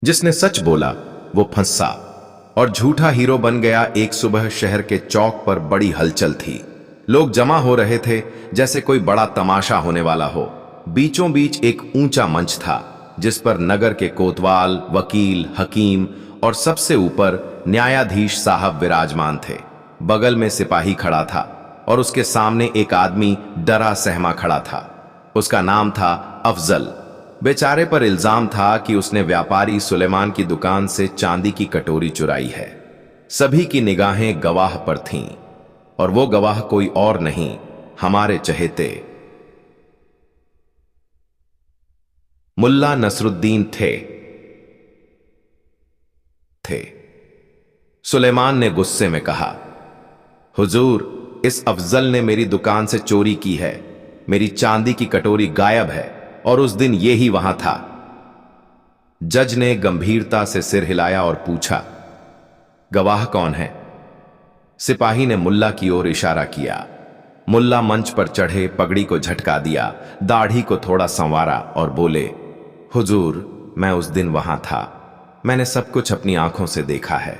जिसने सच बोला वो फंसा और झूठा हीरो बन गया। एक सुबह शहर के चौक पर बड़ी हलचल थी। लोग जमा हो रहे थे जैसे कोई बड़ा तमाशा होने वाला हो। बीचों बीच एक ऊंचा मंच था जिस पर नगर के कोतवाल, वकील, हकीम और सबसे ऊपर न्यायाधीश साहब विराजमान थे। बगल में सिपाही खड़ा था और उसके सामने एक आदमी डरा सहमा खड़ा था। उसका नाम था अफजल। बेचारे पर इल्जाम था कि उसने व्यापारी सुलेमान की दुकान से चांदी की कटोरी चुराई है। सभी की निगाहें गवाह पर थीं और वो गवाह कोई और नहीं, हमारे चहेते मुल्ला नसरुद्दीन थे। सुलेमान ने गुस्से में कहा, हुजूर, इस अफजल ने मेरी दुकान से चोरी की है। मेरी चांदी की कटोरी गायब है और उस दिन ये ही वहां था। जज ने गंभीरता से सिर हिलाया और पूछा, गवाह कौन है? सिपाही ने मुल्ला की ओर इशारा किया। मुल्ला मंच पर चढ़े, पगड़ी को झटका दिया, दाढ़ी को थोड़ा संवारा और बोले, हुजूर, मैं उस दिन वहां था। मैंने सब कुछ अपनी आंखों से देखा है।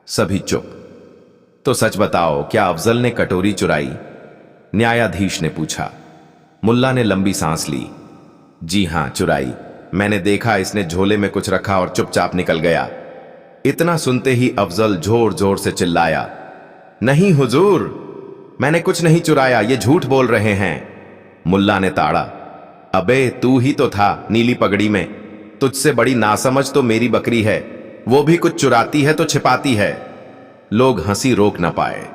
सभी चुप। तो सच बताओ, क्या अफजल ने कटोरी चुराई? न्यायाधीश ने पूछा। मुल्ला ने लंबी सांस ली। जी हां, चुराई। मैंने देखा इसने झोले में कुछ रखा और चुपचाप निकल गया। इतना सुनते ही अफजल जोर जोर से चिल्लाया, नहीं हुजूर, मैंने कुछ नहीं चुराया, ये झूठ बोल रहे हैं। मुल्ला ने ताड़ा, अबे तू ही तो था नीली पगड़ी में। तुझसे बड़ी नासमझ तो मेरी बकरी है। वो भी कुछ चुराती है तो छिपाती है। लोग हंसी रोक न पाए,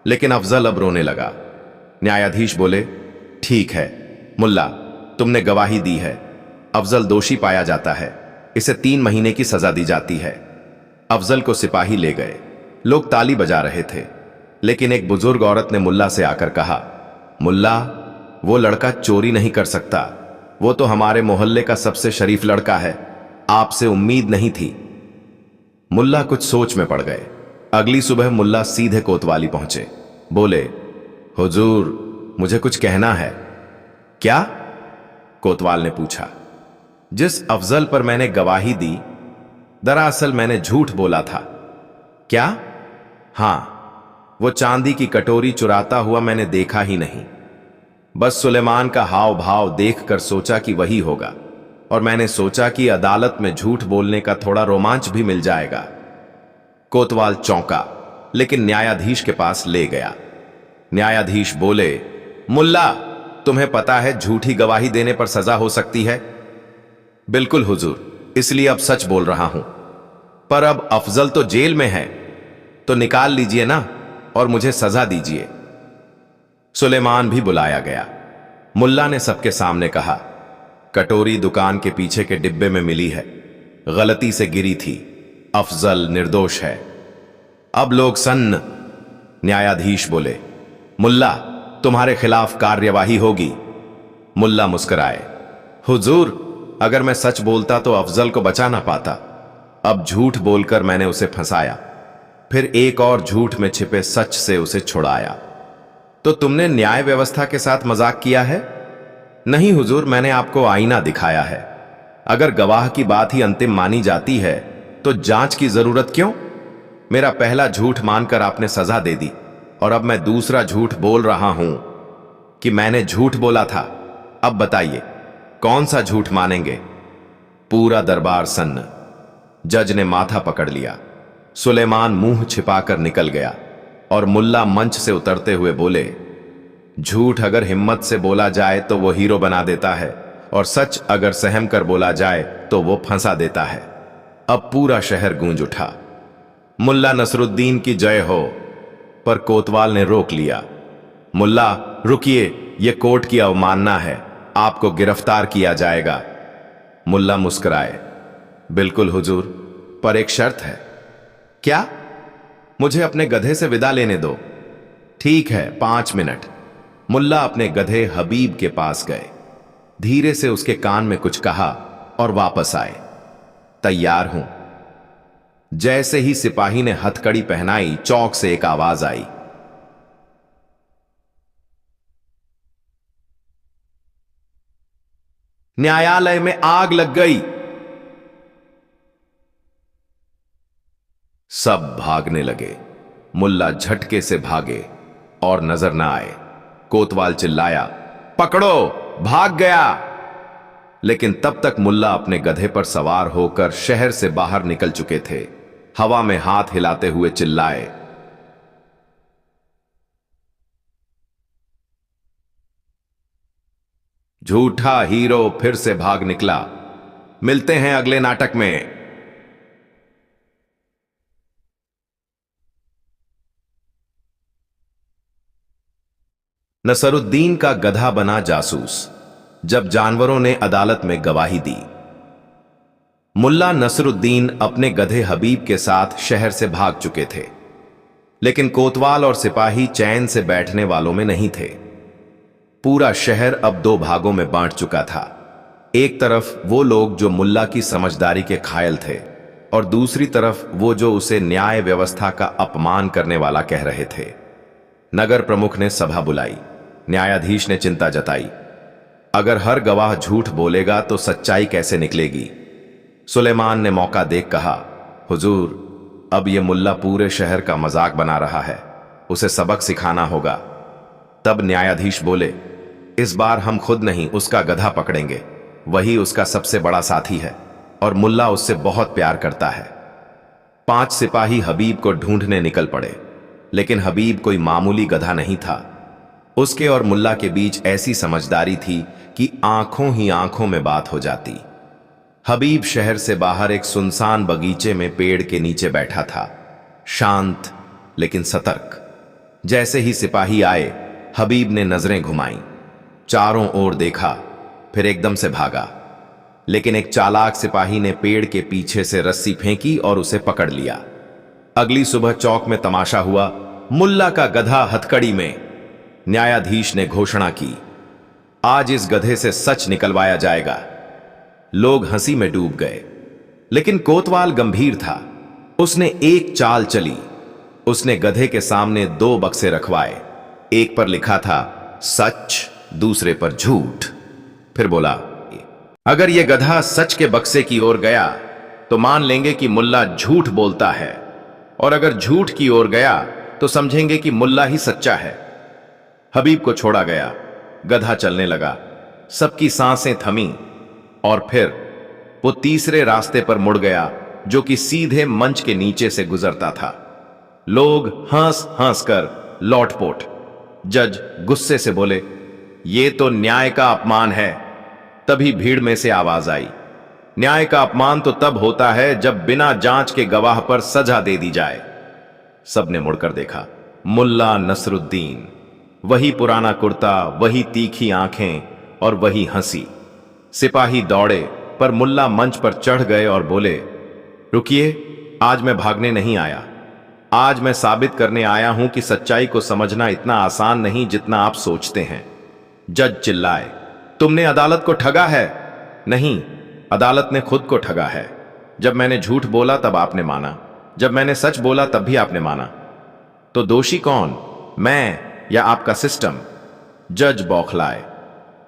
लेकिन अफजल अब रोने लगा। न्यायाधीश बोले, ठीक है मुल्ला, तुमने गवाही दी है। अफजल दोषी पाया जाता है। इसे 3 महीने की सजा दी जाती है। अफजल को सिपाही ले गए। लोग ताली बजा रहे थे, लेकिन एक बुजुर्ग औरत ने मुल्ला से आकर कहा, मुल्ला, वो लड़का चोरी नहीं कर सकता। वो तो हमारे मोहल्ले का सबसे शरीफ लड़का है। आपसे उम्मीद नहीं थी। मुल्ला कुछ सोच में पड़ गए। अगली सुबह मुल्ला सीधे कोतवाली पहुंचे। बोले, हुजूर, मुझे कुछ कहना है। क्या? कोतवाल ने पूछा। जिस अफजल पर मैंने गवाही दी, दरअसल मैंने झूठ बोला था। क्या? हां, वो चांदी की कटोरी चुराता हुआ मैंने देखा ही नहीं। बस सुलेमान का हाव भाव देखकर सोचा कि वही होगा, और मैंने सोचा कि अदालत में झूठ बोलने का थोड़ा रोमांच भी मिल जाएगा। कोतवाल चौंका, लेकिन न्यायाधीश के पास ले गया। न्यायाधीश बोले, मुल्ला, तुम्हें पता है झूठी गवाही देने पर सजा हो सकती है? बिल्कुल हुजूर, इसलिए अब सच बोल रहा हूं। पर अब अफजल तो जेल में है, तो निकाल लीजिए ना और मुझे सजा दीजिए। सुलेमान भी बुलाया गया। मुल्ला ने सबके सामने कहा, कटोरी दुकान के पीछे के डिब्बे में मिली है। गलती से गिरी थी। अफजल निर्दोष है। अब लोग सन्न। न्यायाधीश बोले, मुल्ला, तुम्हारे खिलाफ कार्यवाही होगी। मुल्ला मुस्कुराए, हुजूर, अगर मैं सच बोलता तो अफजल को बचा ना पाता। अब झूठ बोलकर मैंने उसे फंसाया, फिर एक और झूठ में छिपे सच से उसे छुड़ाया। तो तुमने न्याय व्यवस्था के साथ मजाक किया है? नहीं हुजूर, मैंने आपको आईना दिखाया है। अगर गवाह की बात ही अंतिम मानी जाती है तो जांच की जरूरत क्यों? मेरा पहला झूठ मानकर आपने सजा दे दी, और अब मैं दूसरा झूठ बोल रहा हूं कि मैंने झूठ बोला था। अब बताइए, कौन सा झूठ मानेंगे? पूरा दरबार सन्न। जज ने माथा पकड़ लिया। सुलेमान मुंह छिपाकर निकल गया और मुल्ला मंच से उतरते हुए बोले, झूठ अगर हिम्मत से बोला जाए तो वो हीरो बना देता है, और सच अगर सहम कर बोला जाए तो वो फंसा देता है। अब पूरा शहर गूंज उठा, मुल्ला नसरुद्दीन की जय हो। पर कोतवाल ने रोक लिया। मुल्ला, रुकिए, यह कोर्ट की अवमानना है। आपको गिरफ्तार किया जाएगा। मुल्ला मुस्कुराए, बिल्कुल हुजूर, पर एक शर्त है। क्या? मुझे अपने गधे से विदा लेने दो। ठीक है, 5 मिनट। मुल्ला अपने गधे हबीब के पास गए, धीरे से उसके कान में कुछ कहा और वापस आए। तैयार हूं। जैसे ही सिपाही ने हथकड़ी पहनाई, चौक से एक आवाज आई, न्यायालय में आग लग गई। सब भागने लगे। मुल्ला झटके से भागे और नजर न आए। कोतवाल चिल्लाया, पकड़ो, भाग गया। लेकिन तब तक मुल्ला अपने गधे पर सवार होकर शहर से बाहर निकल चुके थे। हवा में हाथ हिलाते हुए चिल्लाए, झूठा हीरो फिर से भाग निकला। मिलते हैं अगले नाटक में। नसरुद्दीन का गधा बना जासूस। जब जानवरों ने अदालत में गवाही दी। मुल्ला नसरुद्दीन अपने गधे हबीब के साथ शहर से भाग चुके थे, लेकिन कोतवाल और सिपाही चैन से बैठने वालों में नहीं थे। पूरा शहर अब दो भागों में बांट चुका था। एक तरफ वो लोग जो मुल्ला की समझदारी के घायल थे, और दूसरी तरफ वो जो उसे न्याय व्यवस्था का अपमान करने वाला कह रहे थे। नगर प्रमुख ने सभा बुलाई। न्यायाधीश ने चिंता जताई, अगर हर गवाह झूठ बोलेगा तो सच्चाई कैसे निकलेगी। सुलेमान ने मौका देख कहा, हुजूर, अब यह मुल्ला पूरे शहर का मजाक बना रहा है, उसे सबक सिखाना होगा। तब न्यायाधीश बोले, इस बार हम खुद नहीं उसका गधा पकड़ेंगे, वही उसका सबसे बड़ा साथी है और मुल्ला उससे बहुत प्यार करता है। 5 सिपाही हबीब को ढूंढने निकल पड़े, लेकिन हबीब कोई मामूली गधा नहीं था। उसके और मुल्ला के बीच ऐसी समझदारी थी कि आंखों ही आंखों में बात हो जाती। हबीब शहर से बाहर एक सुनसान बगीचे में पेड़ के नीचे बैठा था, शांत लेकिन सतर्क। जैसे ही सिपाही आए, हबीब ने नजरें घुमाईं, चारों ओर देखा, फिर एकदम से भागा। लेकिन एक चालाक सिपाही ने पेड़ के पीछे से रस्सी फेंकी और उसे पकड़ लिया। अगली सुबह चौक में तमाशा हुआ, मुल्ला का गधा हथकड़ी में। न्यायाधीश ने घोषणा की, आज इस गधे से सच निकलवाया जाएगा। लोग हंसी में डूब गए, लेकिन कोतवाल गंभीर था। उसने एक चाल चली। उसने गधे के सामने 2 बक्से रखवाए। एक पर लिखा था सच, दूसरे पर झूठ। फिर बोला, अगर यह गधा सच के बक्से की ओर गया तो मान लेंगे कि मुल्ला झूठ बोलता है, और अगर झूठ की ओर गया तो समझेंगे कि मुल्ला ही सच्चा है। हबीब को छोड़ा गया। गधा चलने लगा। सबकी सांसें थमी, और फिर वो तीसरे रास्ते पर मुड़ गया, जो कि सीधे मंच के नीचे से गुजरता था। लोग हंस हंस कर लौटपोट। जज गुस्से से बोले, ये तो न्याय का अपमान है। तभी भीड़ में से आवाज आई, न्याय का अपमान तो तब होता है जब बिना जांच के गवाह पर सजा दे दी जाए। सबने मुड़कर देखा। मुल्ला नसरुद्दीन, वही पुराना कुर्ता, वही तीखी आंखें और वही हंसी। सिपाही दौड़े, पर मुल्ला मंच पर चढ़ गए और बोले, रुकिए, आज मैं भागने नहीं आया। आज मैं साबित करने आया हूं कि सच्चाई को समझना इतना आसान नहीं जितना आप सोचते हैं। जज चिल्लाए, तुमने अदालत को ठगा है। नहीं, अदालत ने खुद को ठगा है। जब मैंने झूठ बोला तब आपने माना, जब मैंने सच बोला तब भी आपने माना। तो दोषी कौन, मैं या आपका सिस्टम? जज बौखलाए,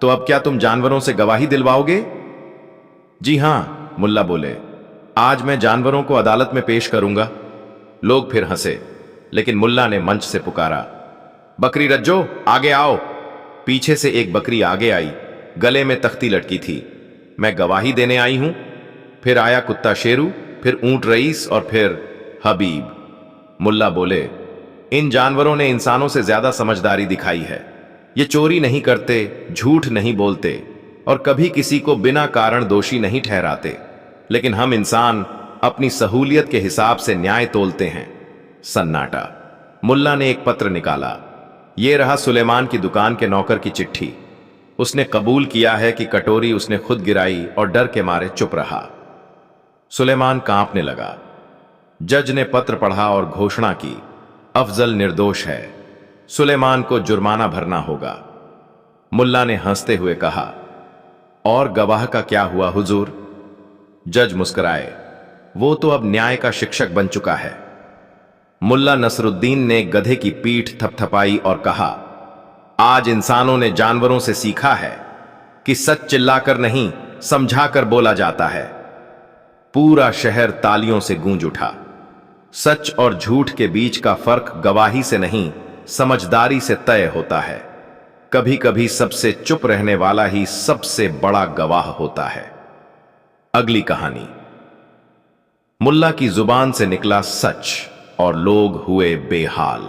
तो अब क्या तुम जानवरों से गवाही दिलवाओगे? जी हां, मुल्ला बोले, आज मैं जानवरों को अदालत में पेश करूंगा। लोग फिर हंसे, लेकिन मुल्ला ने मंच से पुकारा, बकरी रज्जो, आगे आओ। पीछे से एक बकरी आगे आई, गले में तख्ती लटकी थी। मैं गवाही देने आई हूं। फिर आया कुत्ता शेरू, फिर ऊंट रईस और फिर हबीब। मुल्ला बोले, इन जानवरों ने इंसानों से ज्यादा समझदारी दिखाई है। ये चोरी नहीं करते, झूठ नहीं बोलते और कभी किसी को बिना कारण दोषी नहीं ठहराते। लेकिन हम इंसान अपनी सहूलियत के हिसाब से न्याय तोलते हैं। सन्नाटा। मुल्ला ने एक पत्र निकाला। यह रहा सुलेमान की दुकान के नौकर की चिट्ठी। उसने कबूल किया है कि कटोरी उसने खुद गिराई और डर के मारे चुप रहा। सुलेमान कांपने लगा। जज ने पत्र पढ़ा और घोषणा की, अफजल निर्दोष है, सुलेमान को जुर्माना भरना होगा। मुल्ला ने हंसते हुए कहा, और गवाह का क्या हुआ हुजूर? जज मुस्कुराए, वो तो अब न्याय का शिक्षक बन चुका है। मुल्ला नसरुद्दीन ने गधे की पीठ थपथपाई और कहा, आज इंसानों ने जानवरों से सीखा है कि सच चिल्लाकर नहीं, समझाकर बोला जाता है। पूरा शहर तालियों से गूंज उठा। सच और झूठ के बीच का फर्क गवाही से नहीं, समझदारी से तय होता है। कभी कभी सबसे चुप रहने वाला ही सबसे बड़ा गवाह होता है। अगली कहानी। मुल्ला की जुबान से निकला सच और लोग हुए बेहाल।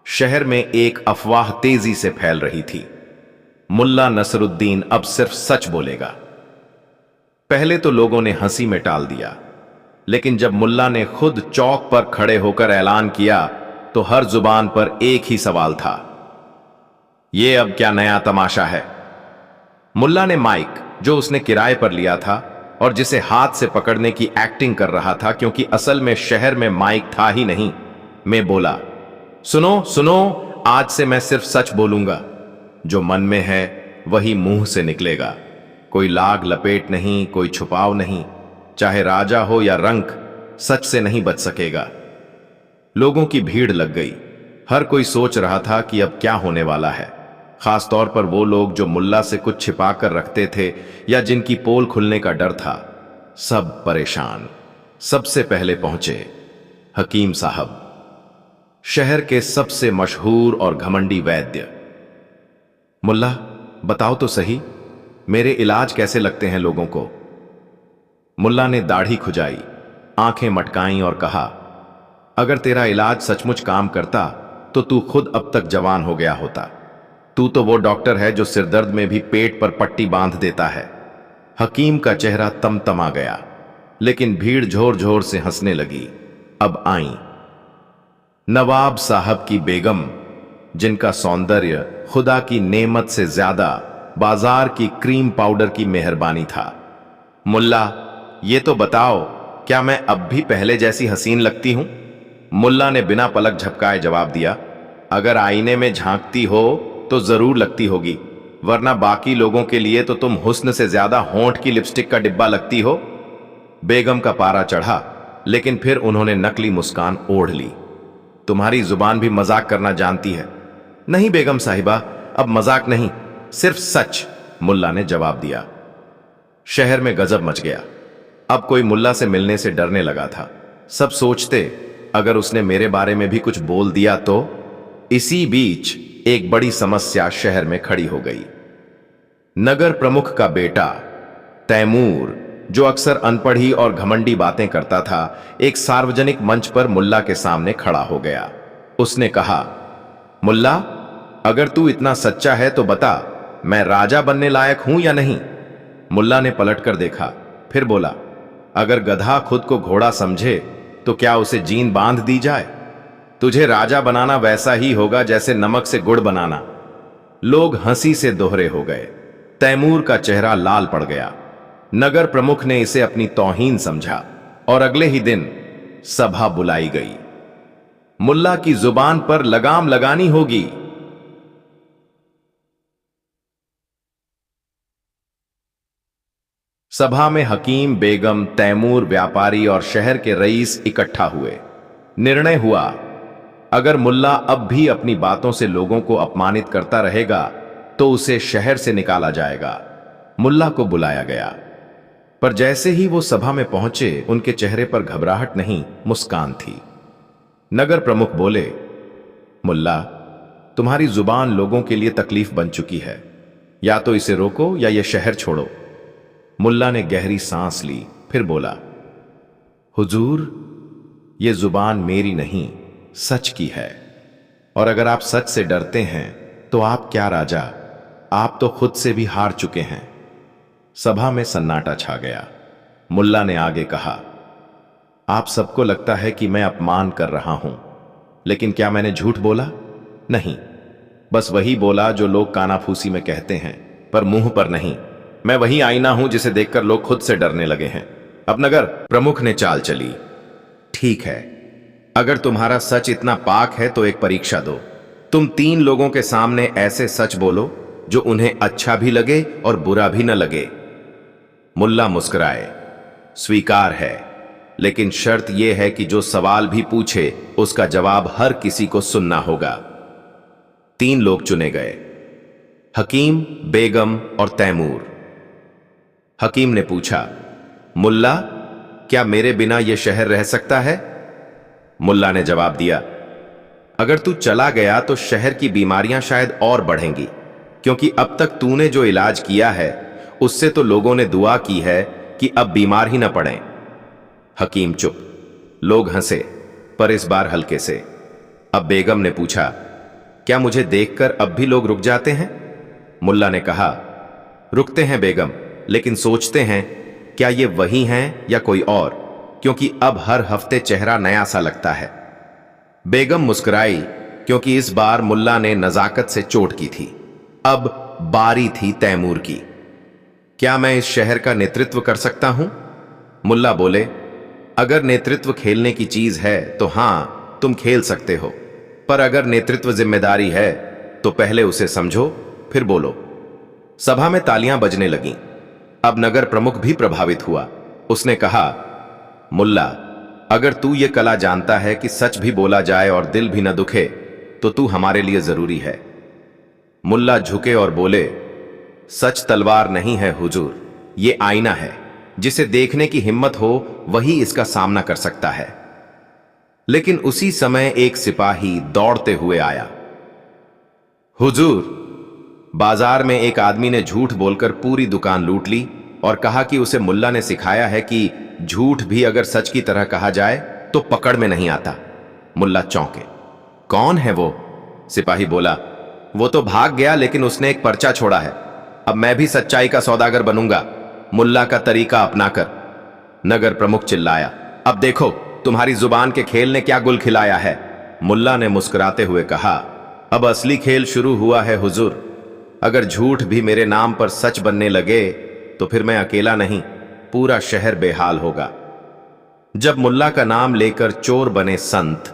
शहर में एक अफवाह तेजी से फैल रही थी। मुल्ला नसरुद्दीन अब सिर्फ सच बोलेगा। पहले तो लोगों ने हंसी में टाल दिया, लेकिन जब मुल्ला ने खुद चौक पर खड़े होकर ऐलान किया तो हर जुबान पर एक ही सवाल था, यह अब क्या नया तमाशा है। मुल्ला ने माइक, जो उसने किराए पर लिया था और जिसे हाथ से पकड़ने की एक्टिंग कर रहा था क्योंकि असल में शहर में माइक था ही नहीं, में बोला, सुनो सुनो, आज से मैं सिर्फ सच बोलूंगा। जो मन में है वही मुंह से निकलेगा। कोई लाग लपेट नहीं, कोई छुपाव नहीं। चाहे राजा हो या रंक, सच से नहीं बच सकेगा। लोगों की भीड़ लग गई। हर कोई सोच रहा था कि अब क्या होने वाला है। खासतौर पर वो लोग जो मुल्ला से कुछ छिपा कर रखते थे या जिनकी पोल खुलने का डर था। सब परेशान। सबसे पहले पहुंचे हकीम साहब, शहर के सबसे मशहूर और घमंडी वैद्य। मुल्ला, बताओ तो सही, मेरे इलाज कैसे लगते हैं लोगों को। मुल्ला ने दाढ़ी खुजाई, आंखें मटकाईं और कहा, अगर तेरा इलाज सचमुच काम करता तो तू खुद अब तक जवान हो गया होता। तू तो वो डॉक्टर है जो सिरदर्द में भी पेट पर पट्टी बांध देता है। हकीम का चेहरा तमतमा गया, लेकिन भीड़ झोर झोर से हंसने लगी। अब आई नवाब साहब की बेगम, जिनका सौंदर्य खुदा की नेमत से ज्यादा बाजार की क्रीम पाउडर की मेहरबानी था। मुल्ला, ये तो बताओ, क्या मैं अब भी पहले जैसी हसीन लगती हूं। मुल्ला ने बिना पलक झपकाए जवाब दिया, अगर आईने में झांकती हो तो जरूर लगती होगी, वरना बाकी लोगों के लिए तो तुम हुस्न से ज्यादा होंठ की लिपस्टिक का डिब्बा लगती हो। बेगम का पारा चढ़ा, लेकिन फिर उन्होंने नकली मुस्कान ओढ़ ली। तुम्हारी जुबान भी मजाक करना जानती है। नहीं बेगम साहिबा, अब मजाक नहीं, सिर्फ सच, मुल्ला ने जवाब दिया। शहर में गजब मच गया। अब कोई मुल्ला से मिलने से डरने लगा था। सब सोचते, अगर उसने मेरे बारे में भी कुछ बोल दिया तो। इसी बीच एक बड़ी समस्या शहर में खड़ी हो गई। नगर प्रमुख का बेटा तैमूर, जो अक्सर अनपढ़ी और घमंडी बातें करता था, एक सार्वजनिक मंच पर मुल्ला के सामने खड़ा हो गया। उसने कहा, मुल्ला, अगर तू इतना सच्चा है तो बता, मैं राजा बनने लायक हूं या नहीं। मुल्ला ने पलटकर देखा, फिर बोला, अगर गधा खुद को घोड़ा समझे तो क्या उसे जीन बांध दी जाए। तुझे राजा बनाना वैसा ही होगा जैसे नमक से गुड़ बनाना। लोग हंसी से दोहरे हो गए। तैमूर का चेहरा लाल पड़ गया। नगर प्रमुख ने इसे अपनी तौहीन समझा और अगले ही दिन सभा बुलाई गई। मुल्ला की जुबान पर लगाम लगानी होगी। सभा में हकीम, बेगम, तैमूर, व्यापारी और शहर के रईस इकट्ठा हुए। निर्णय हुआ, अगर मुल्ला अब भी अपनी बातों से लोगों को अपमानित करता रहेगा तो उसे शहर से निकाला जाएगा। मुल्ला को बुलाया गया, पर जैसे ही वो सभा में पहुंचे, उनके चेहरे पर घबराहट नहीं, मुस्कान थी। नगर प्रमुख बोले, मुल्ला, तुम्हारी जुबान लोगों के लिए तकलीफ बन चुकी है। या तो इसे रोको या यह शहर छोड़ो। मुल्ला ने गहरी सांस ली, फिर बोला, हुजूर, यह जुबान मेरी नहीं, सच की है। और अगर आप सच से डरते हैं तो आप क्या राजा, आप तो खुद से भी हार चुके हैं। सभा में सन्नाटा छा गया। मुल्ला ने आगे कहा, आप सबको लगता है कि मैं अपमान कर रहा हूं, लेकिन क्या मैंने झूठ बोला? नहीं, बस वही बोला जो लोग कानाफूसी में कहते हैं, पर मुंह पर नहीं। मैं वही आईना हूं जिसे देखकर लोग खुद से डरने लगे हैं। अब नगर प्रमुख ने चाल चली, ठीक है, अगर तुम्हारा सच इतना पाक है तो एक परीक्षा दो। तुम 3 लोगों के सामने ऐसे सच बोलो जो उन्हें अच्छा भी लगे और बुरा भी न लगे। मुल्ला मुस्कुराए, स्वीकार है, लेकिन शर्त यह है कि जो सवाल भी पूछे उसका जवाब हर किसी को सुनना होगा। 3 लोग चुने गए, हकीम, बेगम और तैमूर। हकीम ने पूछा, मुल्ला, क्या मेरे बिना यह शहर रह सकता है? मुल्ला ने जवाब दिया, अगर तू चला गया तो शहर की बीमारियां शायद और बढ़ेंगी, क्योंकि अब तक तूने जो इलाज किया है उससे तो लोगों ने दुआ की है कि अब बीमार ही न पड़ें। हकीम चुप। लोग हंसे, पर इस बार हल्के से। अब बेगम ने पूछा, क्या मुझे देखकर अब भी लोग रुक जाते हैं? मुल्ला ने कहा, रुकते हैं बेगम, लेकिन सोचते हैं क्या ये वही हैं या कोई और, क्योंकि अब हर हफ्ते चेहरा नया सा लगता है। बेगम मुस्कुराई, क्योंकि इस बार मुल्ला ने नजाकत से चोट की थी। अब बारी थी तैमूर की। क्या मैं इस शहर का नेतृत्व कर सकता हूं? मुल्ला बोले, अगर नेतृत्व खेलने की चीज है तो हां, तुम खेल सकते हो, पर अगर नेतृत्व जिम्मेदारी है तो पहले उसे समझो, फिर बोलो। सभा में तालियां बजने लगीं। अब नगर प्रमुख भी प्रभावित हुआ। उसने कहा, मुल्ला, अगर तू ये कला जानता है कि सच भी बोला जाए और दिल भी न दुखे, तो तू हमारे लिए जरूरी है। मुल्ला झुके और बोले, सच तलवार नहीं है हुजूर, ये आईना है। जिसे देखने की हिम्मत हो वही इसका सामना कर सकता है। लेकिन उसी समय एक सिपाही दौड़ते हुए आया। हुजूर, बाजार में एक आदमी ने झूठ बोलकर पूरी दुकान लूट ली और कहा कि उसे मुल्ला ने सिखाया है कि झूठ भी अगर सच की तरह कहा जाए तो पकड़ में नहीं आता। मुल्ला चौंके। कौन है वो? सिपाही बोला, वो तो भाग गया, लेकिन उसने एक पर्चा छोड़ा है। अब मैं भी सच्चाई का सौदागर बनूंगा, मुल्ला का तरीका अपनाकर। नगर प्रमुख चिल्लाया, अब देखो तुम्हारी जुबान के खेल ने क्या गुल खिलाया है। मुल्ला ने मुस्कुराते हुए कहा, अब असली खेल शुरू हुआ है हुजूर। अगर झूठ भी मेरे नाम पर सच बनने लगे तो फिर मैं अकेला नहीं, पूरा शहर बेहाल होगा। जब मुल्ला का नाम लेकर चोर बने संत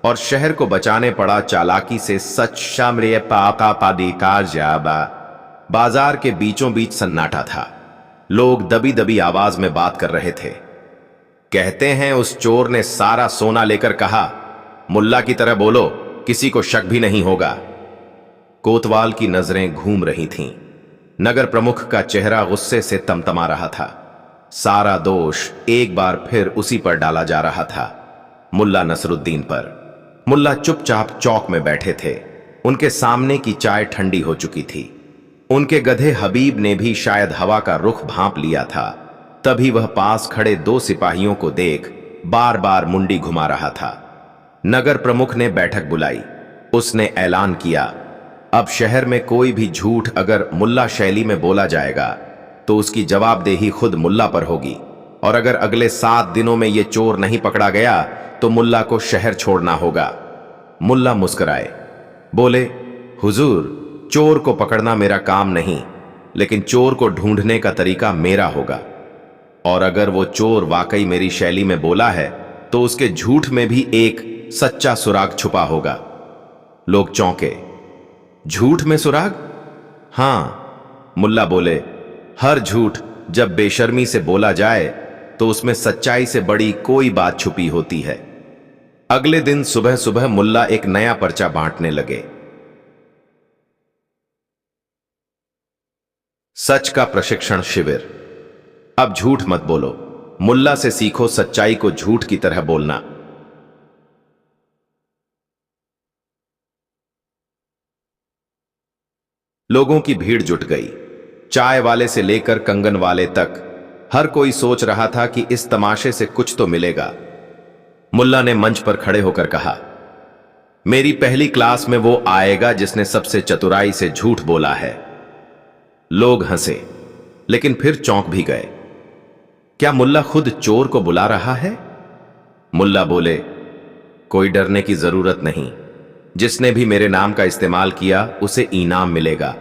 और शहर को बचाने पड़ा चालाकी से सच शामरे पाका पादिकार जाबा, बाजार के बीचों बीच सन्नाटा था। लोग दबी दबी आवाज में बात कर रहे थे। कहते हैं उस चोर ने सारा सोना लेकर कहा, मुल्ला की तरह बोलो, किसी को शक भी नहीं होगा। कोतवाल की नजरें घूम रही थीं। नगर प्रमुख का चेहरा गुस्से से तमतमा रहा था। सारा दोष एक बार फिर उसी पर डाला जा रहा था, मुल्ला नसरुद्दीन पर। मुल्ला चुपचाप चौक में बैठे थे। उनके सामने की चाय ठंडी हो चुकी थी। उनके गधे हबीब ने भी शायद हवा का रुख भांप लिया था। तभी वह पास खड़े दो सिपाहियों को देख बार बार मुंडी घुमा रहा था। नगर प्रमुख ने बैठक बुलाई। उसने ऐलान किया, अब शहर में कोई भी झूठ अगर मुल्ला शैली में बोला जाएगा तो उसकी जवाबदेही खुद मुल्ला पर होगी, और अगर अगले 7 दिनों में यह चोर नहीं पकड़ा गया तो मुल्ला को शहर छोड़ना होगा। मुल्ला मुस्कुराए, बोले, हुजूर, चोर को पकड़ना मेरा काम नहीं, लेकिन चोर को ढूंढने का तरीका मेरा होगा। और अगर वो चोर वाकई मेरी शैली में बोला है तो उसके झूठ में भी एक सच्चा सुराग छुपा होगा। लोग चौंके। झूठ में सुराग? हां, मुल्ला बोले, हर झूठ जब बेशर्मी से बोला जाए तो उसमें सच्चाई से बड़ी कोई बात छुपी होती है। अगले दिन सुबह सुबह मुल्ला एक नया पर्चा बांटने लगे। सच का प्रशिक्षण शिविर। अब झूठ मत बोलो, मुल्ला से सीखो सच्चाई को झूठ की तरह बोलना। लोगों की भीड़ जुट गई। चाय वाले से लेकर कंगन वाले तक हर कोई सोच रहा था कि इस तमाशे से कुछ तो मिलेगा। मुल्ला ने मंच पर खड़े होकर कहा, मेरी पहली क्लास में वो आएगा जिसने सबसे चतुराई से झूठ बोला है। लोग हंसे, लेकिन फिर चौंक भी गए। क्या मुल्ला खुद चोर को बुला रहा है? मुल्ला बोले, कोई डरने की जरूरत नहीं। जिसने भी मेरे नाम का इस्तेमाल किया उसे इनाम मिलेगा,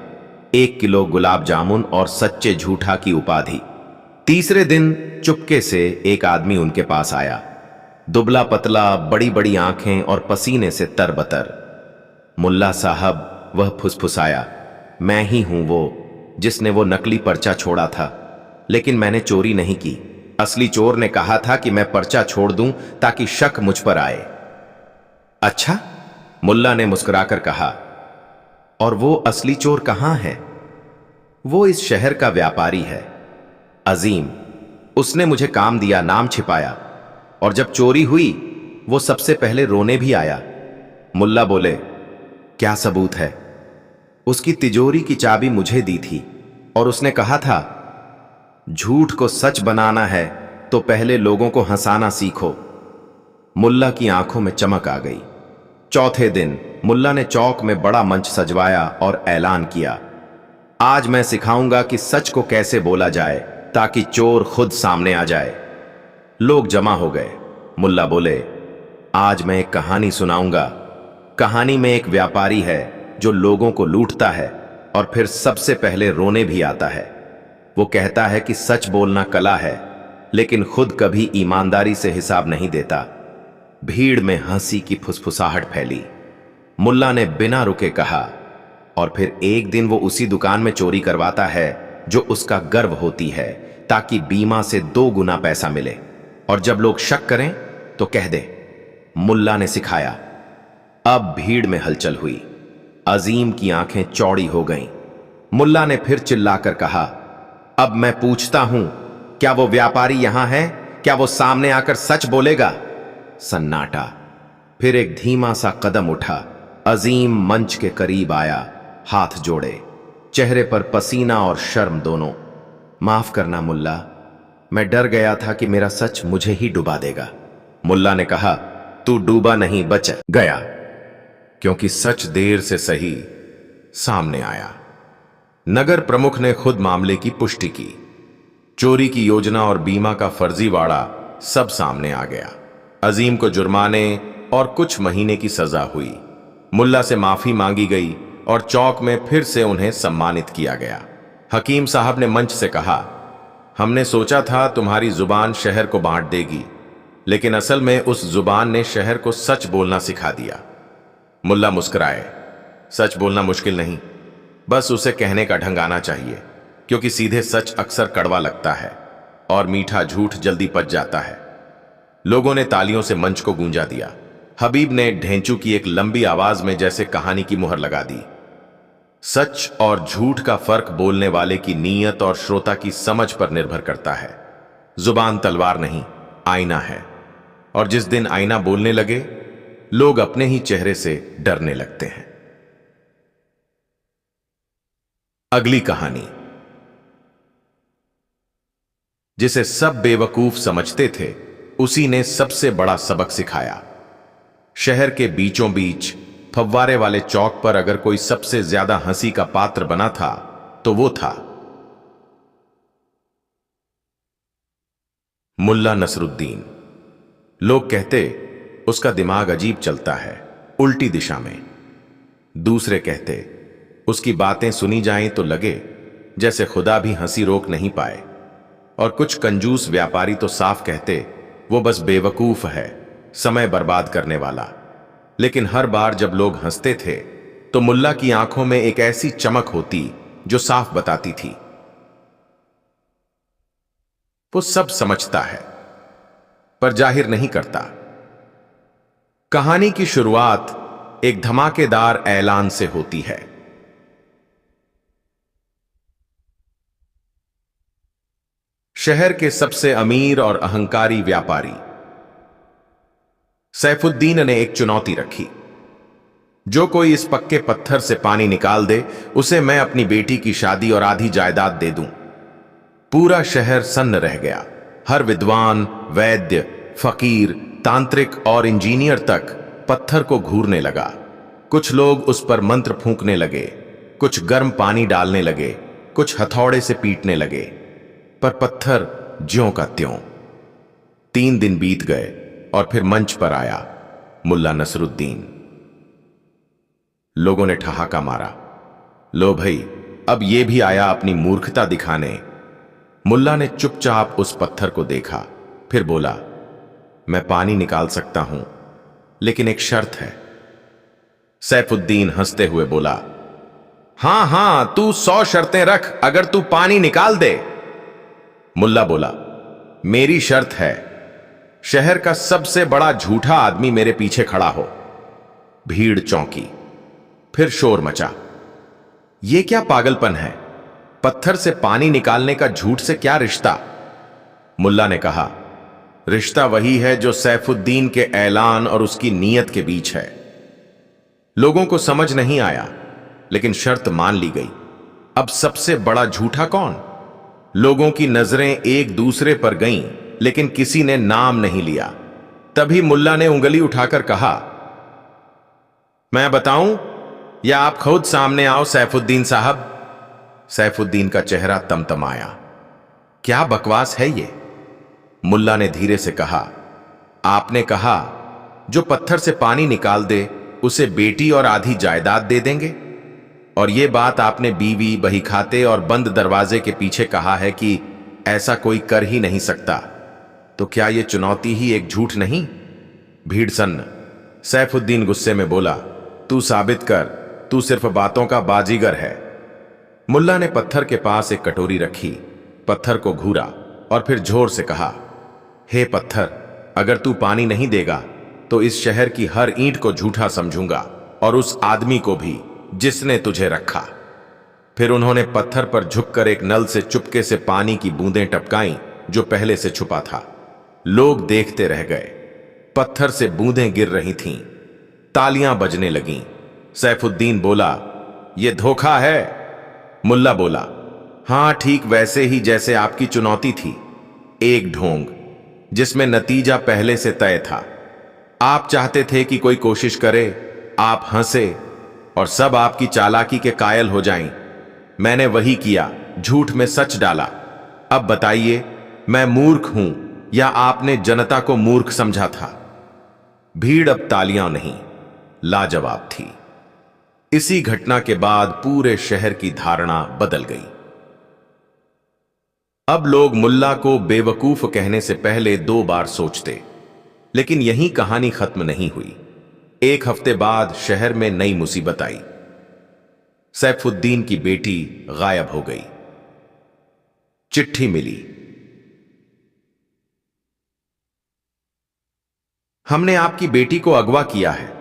1 किलो गुलाब जामुन और सच्चे झूठा की उपाधि। तीसरे दिन चुपके से एक आदमी उनके पास आया, दुबला पतला, बड़ी बड़ी आंखें और पसीने से तरबतर। मुल्ला साहब, वह फुसफुसाया, मैं ही हूं वो जिसने वो नकली पर्चा छोड़ा था, लेकिन मैंने चोरी नहीं की। असली चोर ने कहा था कि मैं पर्चा छोड़ दूं ताकि शक मुझ पर आए। अच्छा, मुल्ला ने मुस्कुराकर कहा, और वो असली चोर कहां है? वो इस शहर का व्यापारी है, अजीम। उसने मुझे काम दिया, नाम छिपाया, और जब चोरी हुई वो सबसे पहले रोने भी आया। मुल्ला बोले, क्या सबूत है? उसकी तिजोरी की चाबी मुझे दी थी और उसने कहा था, झूठ को सच बनाना है तो पहले लोगों को हंसाना सीखो। मुल्ला की आंखों में चमक आ गई। चौथे दिन मुल्ला ने चौक में बड़ा मंच सजवाया और ऐलान किया, आज मैं सिखाऊंगा कि सच को कैसे बोला जाए ताकि चोर खुद सामने आ जाए। लोग जमा हो गए। मुल्ला बोले, आज मैं एक कहानी सुनाऊंगा। कहानी में एक व्यापारी है जो लोगों को लूटता है और फिर सबसे पहले रोने भी आता है। वो कहता है कि सच बोलना कला है, लेकिन खुद कभी ईमानदारी से हिसाब नहीं देता। भीड़ में हंसी की फुसफुसाहट फैली। मुल्ला ने बिना रुके कहा, और फिर एक दिन वो उसी दुकान में चोरी करवाता है जो उसका गर्व होती है, ताकि बीमा से 2 गुना पैसा मिले, और जब लोग शक करें तो कह दे, मुल्ला ने सिखाया। अब भीड़ में हलचल हुई। अजीम की आंखें चौड़ी हो गईं। मुल्ला ने फिर चिल्लाकर कहा, अब मैं पूछता हूं, क्या वो व्यापारी यहां है? क्या वो सामने आकर सच बोलेगा? सन्नाटा। फिर एक धीमा सा कदम उठा। अजीम मंच के करीब आया, हाथ जोड़े, चेहरे पर पसीना और शर्म दोनों। माफ करना मुल्ला, मैं डर गया था कि मेरा सच मुझे ही डुबा देगा। मुल्ला ने कहा, तू डूबा नहीं, बच गया, क्योंकि सच देर से सही सामने आया। नगर प्रमुख ने खुद मामले की पुष्टि की। चोरी की योजना और बीमा का फर्जीवाड़ा सब सामने आ गया। अजीम को जुर्माने और कुछ महीने की सजा हुई। मुल्ला से माफी मांगी गई और चौक में फिर से उन्हें सम्मानित किया गया। हकीम साहब ने मंच से कहा, हमने सोचा था तुम्हारी जुबान शहर को बांट देगी, लेकिन असल में उस जुबान ने शहर को सच बोलना सिखा दिया। मुल्ला मुस्कुराए, सच बोलना मुश्किल नहीं, बस उसे कहने का ढंग आना चाहिए, क्योंकि सीधे सच अक्सर कड़वा लगता है और मीठा झूठ जल्दी पच जाता है। लोगों ने तालियों से मंच को गूंजा दिया। हबीब ने ढेंचू की एक लंबी आवाज में जैसे कहानी की मुहर लगा दी। सच और झूठ का फर्क बोलने वाले की नीयत और श्रोता की समझ पर निर्भर करता है। जुबान तलवार नहीं, आईना है, और जिस दिन आईना बोलने लगे, लोग अपने ही चेहरे से डरने लगते हैं। अगली कहानी। जिसे सब बेवकूफ समझते थे, उसी ने सबसे बड़ा सबक सिखाया। शहर के बीचों बीच फव्वारे वाले चौक पर अगर कोई सबसे ज्यादा हंसी का पात्र बना था तो वो था मुल्ला नसरुद्दीन। लोग कहते उसका दिमाग अजीब चलता है, उल्टी दिशा में। दूसरे कहते उसकी बातें सुनी जाएं तो लगे जैसे खुदा भी हंसी रोक नहीं पाए। और कुछ कंजूस व्यापारी तो साफ कहते वो बस बेवकूफ है, समय बर्बाद करने वाला। लेकिन हर बार जब लोग हंसते थे तो मुल्ला की आंखों में एक ऐसी चमक होती जो साफ बताती थी, वो सब समझता है पर जाहिर नहीं करता। कहानी की शुरुआत एक धमाकेदार ऐलान से होती है। शहर के सबसे अमीर और अहंकारी व्यापारी सैफुद्दीन ने एक चुनौती रखी, जो कोई इस पक्के पत्थर से पानी निकाल दे, उसे मैं अपनी बेटी की शादी और आधी जायदाद दे दूं। पूरा शहर सन्न रह गया। हर विद्वान, वैद्य, फकीर, तांत्रिक और इंजीनियर तक पत्थर को घूरने लगा। कुछ लोग उस पर मंत्र फूंकने लगे, कुछ गर्म पानी डालने लगे, कुछ हथौड़े से पीटने लगे, पर पत्थर ज्यों का त्यों। 3 दिन बीत गए और फिर मंच पर आया मुल्ला नसरुद्दीन। लोगों ने ठहाका मारा, लो भाई, अब ये भी आया अपनी मूर्खता दिखाने। मुल्ला ने चुपचाप उस पत्थर को देखा, फिर बोला, मैं पानी निकाल सकता हूं, लेकिन एक शर्त है। सैफुद्दीन हंसते हुए बोला, हां हां, तू 100 शर्तें रख अगर तू पानी निकाल दे। मुल्ला बोला, मेरी शर्त है, शहर का सबसे बड़ा झूठा आदमी मेरे पीछे खड़ा हो। भीड़ चौंकी, फिर शोर मचा। यह क्या पागलपन है? पत्थर से पानी निकालने का झूठ से क्या रिश्ता? मुल्ला ने कहा, रिश्ता वही है जो सैफुद्दीन के ऐलान और उसकी नीयत के बीच है। लोगों को समझ नहीं आया, लेकिन शर्त मान ली गई। अब सबसे बड़ा झूठा कौन? लोगों की नजरें एक दूसरे पर गईं, लेकिन किसी ने नाम नहीं लिया। तभी मुल्ला ने उंगली उठाकर कहा, मैं बताऊं या आप खुद सामने आओ सैफुद्दीन साहब? सैफुद्दीन का चेहरा तमतमाया। क्या बकवास है ये? मुल्ला ने धीरे से कहा, आपने कहा जो पत्थर से पानी निकाल दे उसे बेटी और आधी जायदाद दे देंगे, और यह बात आपने बीवी, बही खाते और बंद दरवाजे के पीछे कहा है कि ऐसा कोई कर ही नहीं सकता। तो क्या यह चुनौती ही एक झूठ नहीं? भीड़ सन्न। सैफुद्दीन गुस्से में बोला, तू साबित कर, तू सिर्फ बातों का बाजीगर है। मुल्ला ने पत्थर के पास एक कटोरी रखी, पत्थर को घूरा और फिर जोर से कहा, हे पत्थर, अगर तू पानी नहीं देगा तो इस शहर की हर ईंट को झूठा समझूंगा और उस आदमी को भी जिसने तुझे रखा। फिर उन्होंने पत्थर पर झुककर एक नल से चुपके से पानी की बूंदें टपकाईं जो पहले से छुपा था। लोग देखते रह गए। पत्थर से बूंदें गिर रही थीं, तालियां बजने लगीं। सैफुद्दीन बोला, यह धोखा है। मुल्ला बोला, हां, ठीक वैसे ही जैसे आपकी चुनौती थी। एक ढोंग जिसमें नतीजा पहले से तय था। आप चाहते थे कि कोई कोशिश करे, आप हंसे और सब आपकी चालाकी के कायल हो जाएं। मैंने वही किया, झूठ में सच डाला। अब बताइए, मैं मूर्ख हूं या आपने जनता को मूर्ख समझा था? भीड़ अब तालियां नहीं, लाजवाब थी। इसी घटना के बाद पूरे शहर की धारणा बदल गई। अब लोग मुल्ला को बेवकूफ कहने से पहले 2 बार सोचते। लेकिन यही कहानी खत्म नहीं हुई। एक हफ्ते बाद शहर में नई मुसीबत आई। सैफुद्दीन की बेटी गायब हो गई। चिट्ठी मिली, हमने आपकी बेटी को अगवा किया है।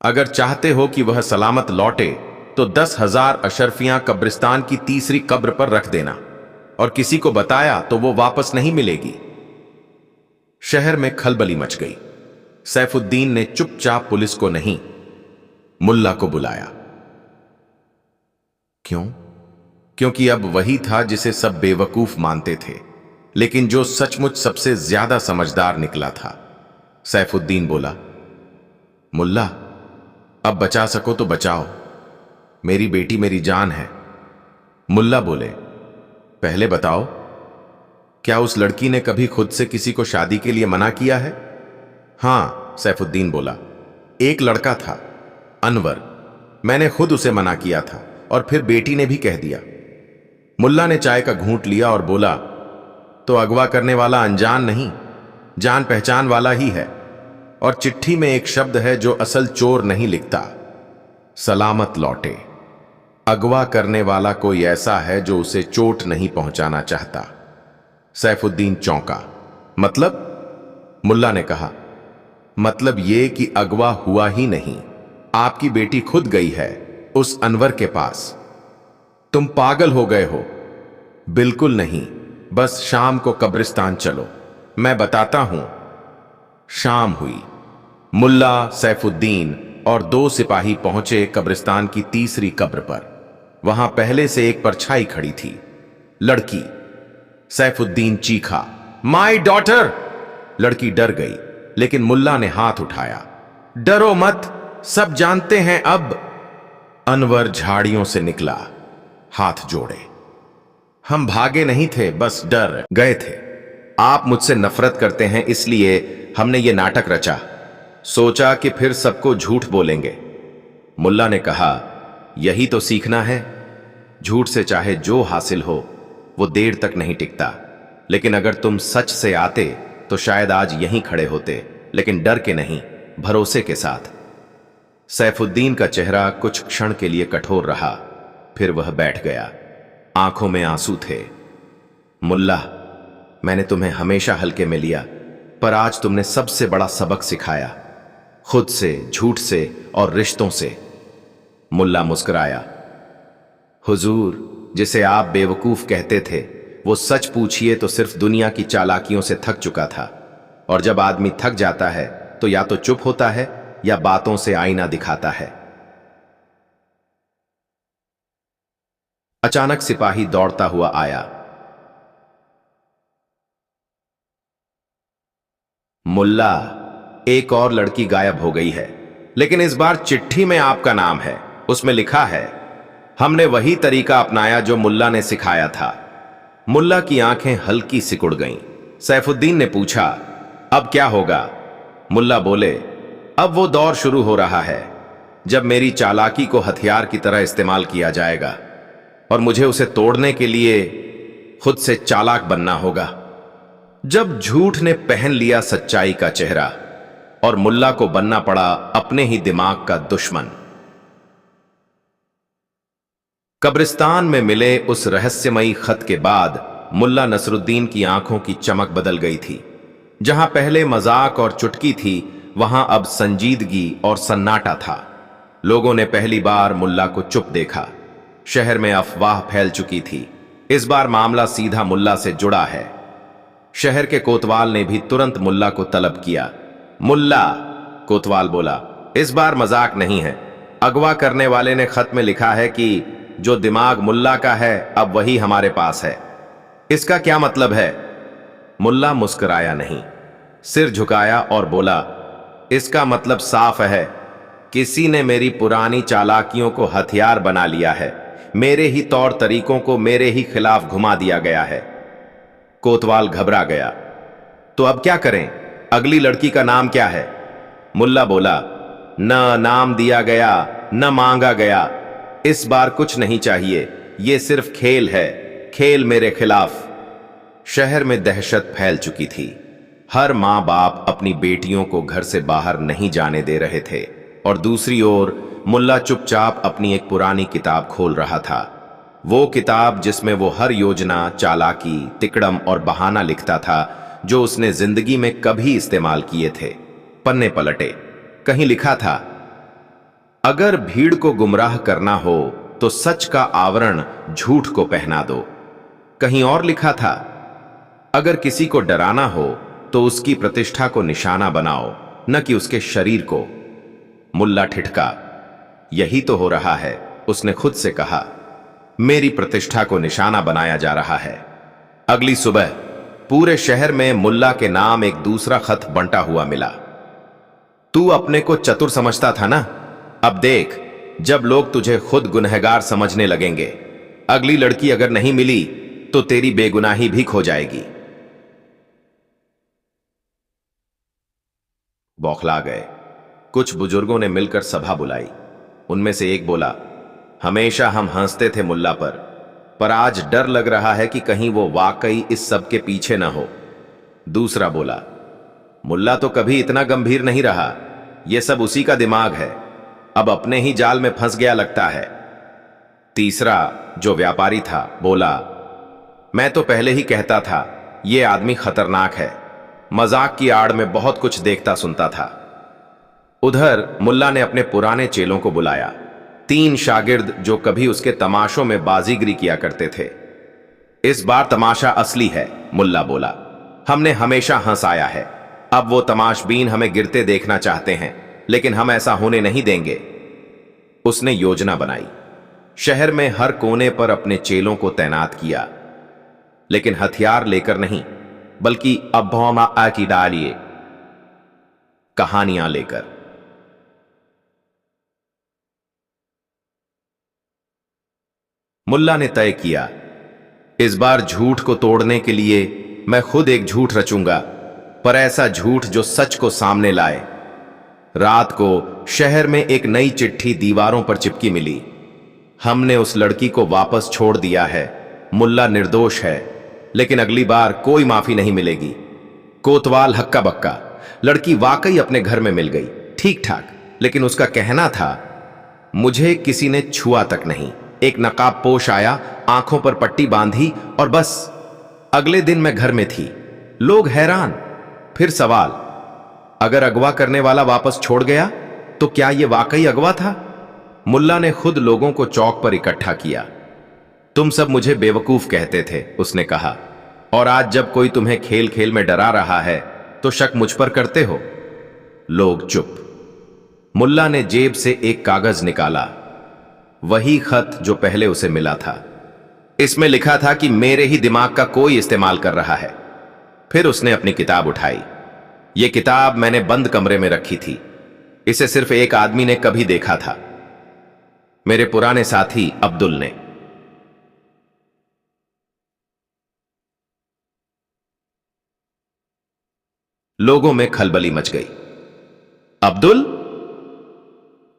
अगर चाहते हो कि वह सलामत लौटे तो 10,000 अशरफियां कब्रिस्तान की तीसरी कब्र पर रख देना, और किसी को बताया तो वो वापस नहीं मिलेगी। शहर में खलबली मच गई। सैफुद्दीन ने चुपचाप पुलिस को नहीं, मुल्ला को बुलाया। क्यों? क्योंकि अब वही था जिसे सब बेवकूफ मानते थे, लेकिन जो सचमुच सबसे ज्यादा समझदार निकला था। सैफुद्दीन बोला, मुल्ला, अब बचा सको तो बचाओ। मेरी बेटी मेरी जान है। मुल्ला बोले, पहले बताओ, क्या उस लड़की ने कभी खुद से किसी को शादी के लिए मना किया है? हां, सैफुद्दीन बोला, एक लड़का था, अनवर। मैंने खुद उसे मना किया था और फिर बेटी ने भी कह दिया। मुल्ला ने चाय का घूंट लिया और बोला, तो अगवा करने वाला अनजान नहीं, जान पहचान वाला ही है। और चिट्ठी में एक शब्द है जो असल चोर नहीं लिखता, सलामत लौटे। अगवा करने वाला कोई ऐसा है जो उसे चोट नहीं पहुंचाना चाहता। सैफुद्दीन चौंका। मतलब? मुल्ला ने कहा, मतलब ये कि अगवा हुआ ही नहीं, आपकी बेटी खुद गई है उस अनवर के पास। तुम पागल हो गए हो? बिल्कुल नहीं, बस शाम को कब्रिस्तान चलो, मैं बताता हूं। शाम हुई। मुल्ला, सैफुद्दीन और 2 सिपाही पहुंचे कब्रिस्तान की तीसरी कब्र पर। वहां पहले से एक परछाई खड़ी थी, लड़की। सैफुद्दीन चीखा, माय डॉटर! लड़की डर गई, लेकिन मुल्ला ने हाथ उठाया, डरो मत, सब जानते हैं अब। अनवर झाड़ियों से निकला, हाथ जोड़े। हम भागे नहीं थे, बस डर गए थे। आप मुझसे नफरत करते हैं, इसलिए हमने ये नाटक रचा। सोचा कि फिर सबको झूठ बोलेंगे। मुल्ला ने कहा, यही तो सीखना है। झूठ से चाहे जो हासिल हो वो देर तक नहीं टिकता, लेकिन अगर तुम सच से आते तो शायद आज यहीं खड़े होते, लेकिन डर के नहीं, भरोसे के साथ। सैफुद्दीन का चेहरा कुछ क्षण के लिए कठोर रहा, फिर वह बैठ गया। आंखों में आंसू थे। मुल्ला, मैंने तुम्हें हमेशा हल्के में लिया, पर आज तुमने सबसे बड़ा सबक सिखाया, खुद से, झूठ से और रिश्तों से। मुल्ला मुस्कुराया, हुजूर, जिसे आप बेवकूफ कहते थे, वो सच पूछिए तो सिर्फ दुनिया की चालाकियों से थक चुका था। और जब आदमी थक जाता है तो या तो चुप होता है या बातों से आईना दिखाता है। अचानक सिपाही दौड़ता हुआ आया। मुल्ला, एक और लड़की गायब हो गई है, लेकिन इस बार चिट्ठी में आपका नाम है। उसमें लिखा है। हमने वही तरीका अपनाया जो मुल्ला ने सिखाया था। मुल्ला की आंखें हल्की सिकुड़ गईं। सैफुद्दीन ने पूछा, अब क्या होगा? मुल्ला बोले, अब वो दौर शुरू हो रहा है जब मेरी चालाकी को हथियार की तरह इस्तेमाल किया जाएगा और मुझे उसे तोड़ने के लिए खुद से चालाक बनना होगा। जब झूठ ने पहन लिया सच्चाई का चेहरा और मुल्ला को बनना पड़ा अपने ही दिमाग का दुश्मन। कब्रिस्तान में मिले उस रहस्यमयी खत के बाद मुल्ला नसरुद्दीन की आंखों की चमक बदल गई थी। जहां पहले मजाक और चुटकी थी, वहां अब संजीदगी और सन्नाटा था। लोगों ने पहली बार मुल्ला को चुप देखा। शहर में अफवाह फैल चुकी थी। इस बार मामला सीधा मुल्ला से जुड़ा है। शहर के कोतवाल ने भी तुरंत मुल्ला को तलब किया। मुल्ला, कोतवाल बोला, इस बार मजाक नहीं है। अगवा करने वाले ने खत में लिखा है कि जो दिमाग मुल्ला का है अब वही हमारे पास है। इसका क्या मतलब है? मुल्ला मुस्कुराया नहीं, सिर झुकाया और बोला, इसका मतलब साफ है, किसी ने मेरी पुरानी चालाकियों को हथियार बना लिया है। मेरे ही तौर तरीकों को मेरे ही खिलाफ घुमा दिया गया है। कोतवाल घबरा गया। तो अब क्या करें? अगली लड़की का नाम क्या है? मुल्ला बोला, न नाम दिया गया न मांगा गया। इस बार कुछ नहीं चाहिए। यह सिर्फ खेल है, खेल मेरे खिलाफ। शहर में दहशत फैल चुकी थी। हर मां बाप अपनी बेटियों को घर से बाहर नहीं जाने दे रहे थे और दूसरी ओर मुल्ला चुपचाप अपनी एक पुरानी किताब खोल रहा था। वो किताब जिसमें वो हर योजना, चालाकी, तिकड़म और बहाना लिखता था जो उसने जिंदगी में कभी इस्तेमाल किए थे। पन्ने पलटे। कहीं लिखा था, अगर भीड़ को गुमराह करना हो तो सच का आवरण झूठ को पहना दो। कहीं और लिखा था, अगर किसी को डराना हो तो उसकी प्रतिष्ठा को निशाना बनाओ, न कि उसके शरीर को। मुल्ला ठिठका। यही तो हो रहा है, उसने खुद से कहा। मेरी प्रतिष्ठा को निशाना बनाया जा रहा है। अगली सुबह पूरे शहर में मुल्ला के नाम एक दूसरा खत बंटा हुआ मिला। तू अपने को चतुर समझता था ना? अब देख, जब लोग तुझे खुद गुनहगार समझने लगेंगे। अगली लड़की अगर नहीं मिली तो तेरी बेगुनाही भी खो जाएगी। बौखला गए। कुछ बुजुर्गों ने मिलकर सभा बुलाई। उनमें से एक बोला, हमेशा हम हंसते थे मुल्ला पर आज डर लग रहा है कि कहीं वो वाकई इस सब के पीछे न हो। दूसरा बोला, मुल्ला तो कभी इतना गंभीर नहीं रहा, ये सब उसी का दिमाग है, अब अपने ही जाल में फंस गया लगता है। तीसरा, जो व्यापारी था, बोला, मैं तो पहले ही कहता था ये आदमी खतरनाक है, मजाक की आड़ में बहुत कुछ देखता सुनता था। उधर मुल्ला ने अपने पुराने चेलों को बुलाया, 3 शागिर्द जो कभी उसके तमाशों में बाजीगरी किया करते थे। इस बार तमाशा असली है, मुल्ला बोला। हमने हमेशा हंसाया है, अब वो तमाशबीन हमें गिरते देखना चाहते हैं, लेकिन हम ऐसा होने नहीं देंगे। उसने योजना बनाई। शहर में हर कोने पर अपने चेलों को तैनात किया, लेकिन हथियार लेकर नहीं, बल्कि अब्बोमा की डालिए कहानियां लेकर। मुल्ला ने तय किया, इस बार झूठ को तोड़ने के लिए मैं खुद एक झूठ रचूंगा, पर ऐसा झूठ जो सच को सामने लाए। रात को शहर में एक नई चिट्ठी दीवारों पर चिपकी मिली। हमने उस लड़की को वापस छोड़ दिया है, मुल्ला निर्दोष है, लेकिन अगली बार कोई माफी नहीं मिलेगी। कोतवाल हक्का बक्का। लड़की वाकई अपने घर में मिल गई, ठीक ठाक, लेकिन उसका कहना था, मुझे किसी ने छुआ तक नहीं। एक नकाबपोश आया, आंखों पर पट्टी बांधी और बस। अगले दिन मैं घर में थी। लोग हैरान। फिर सवाल, अगर अगवा करने वाला वापस छोड़ गया तो क्या यह वाकई अगवा था? मुल्ला ने खुद लोगों को चौक पर इकट्ठा किया। तुम सब मुझे बेवकूफ कहते थे, उसने कहा, और आज जब कोई तुम्हें खेल खेल में डरा रहा है तो शक मुझ पर करते हो। लोग चुप। मुल्ला ने जेब से एक कागज निकाला, वही खत जो पहले उसे मिला था। इसमें लिखा था कि मेरे ही दिमाग का कोई इस्तेमाल कर रहा है। फिर उसने अपनी किताब उठाई। यह किताब मैंने बंद कमरे में रखी थी। इसे सिर्फ एक आदमी ने कभी देखा था, मेरे पुराने साथी अब्दुल ने। लोगों में खलबली मच गई। अब्दुल?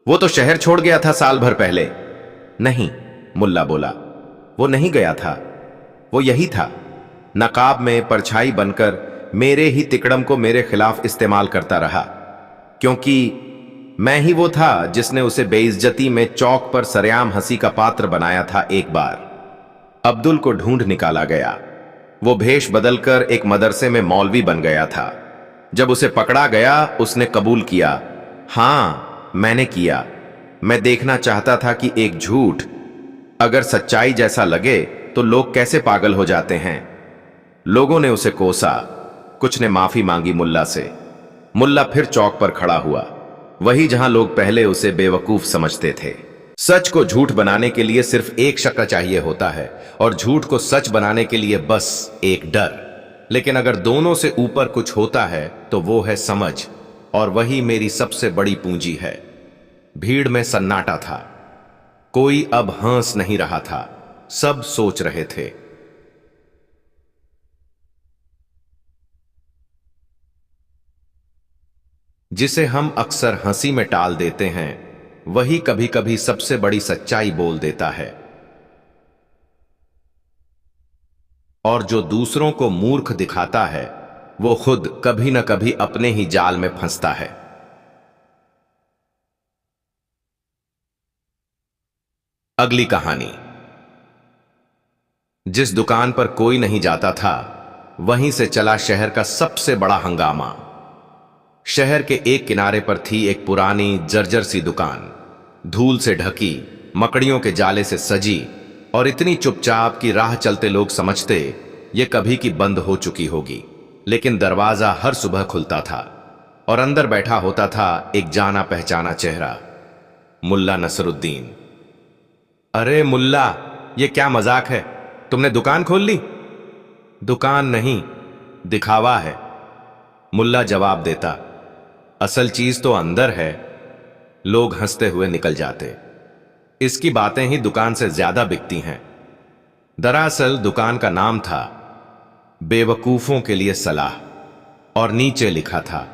वो तो शहर छोड़ गया था साल भर पहले। नहीं, मुल्ला बोला, वो नहीं गया था, वो यही था, नकाब में परछाई बनकर मेरे ही तिकड़म को मेरे खिलाफ इस्तेमाल करता रहा, क्योंकि मैं ही वो था जिसने उसे बेइज्जती में चौक पर सरेआम हंसी का पात्र बनाया था। एक बार अब्दुल को ढूंढ निकाला गया। वो भेष बदलकर एक मदरसे में मौलवी बन गया था। जब उसे पकड़ा गया उसने कबूल किया, हां मैंने किया। मैं देखना चाहता था कि एक झूठ अगर सच्चाई जैसा लगे तो लोग कैसे पागल हो जाते हैं। लोगों ने उसे कोसा, कुछ ने माफी मांगी मुल्ला से। मुल्ला फिर चौक पर खड़ा हुआ, वही जहां लोग पहले उसे बेवकूफ समझते थे। सच को झूठ बनाने के लिए सिर्फ एक शक्ल चाहिए होता है, और झूठ को सच बनाने के लिए बस एक डर। लेकिन अगर दोनों से ऊपर कुछ होता है तो वो है समझ, और वही मेरी सबसे बड़ी पूंजी है। भीड़ में सन्नाटा था, कोई अब हंस नहीं रहा था, सब सोच रहे थे। जिसे हम अक्सर हंसी में टाल देते हैं, वही कभी कभी सबसे बड़ी सच्चाई बोल देता है। और जो दूसरों को मूर्ख दिखाता है, वो खुद कभी न कभी अपने ही जाल में फंसता है। अगली कहानी। जिस दुकान पर कोई नहीं जाता था, वहीं से चला शहर का सबसे बड़ा हंगामा। शहर के एक किनारे पर थी एक पुरानी जर्जर सी दुकान, धूल से ढकी, मकड़ियों के जाले से सजी, और इतनी चुपचाप कि राह चलते लोग समझते ये कभी की बंद हो चुकी होगी। लेकिन दरवाजा हर सुबह खुलता था, और अंदर बैठा होता था एक जाना पहचाना चेहरा, मुल्ला नसरुद्दीन। अरे मुल्ला, ये क्या मजाक है, तुमने दुकान खोल ली? दुकान नहीं, दिखावा है, मुल्ला जवाब देता। असल चीज तो अंदर है। लोग हंसते हुए निकल जाते। इसकी बातें ही दुकान से ज्यादा बिकती हैं। दरअसल दुकान का नाम था बेवकूफों के लिए सलाह, और नीचे लिखा था,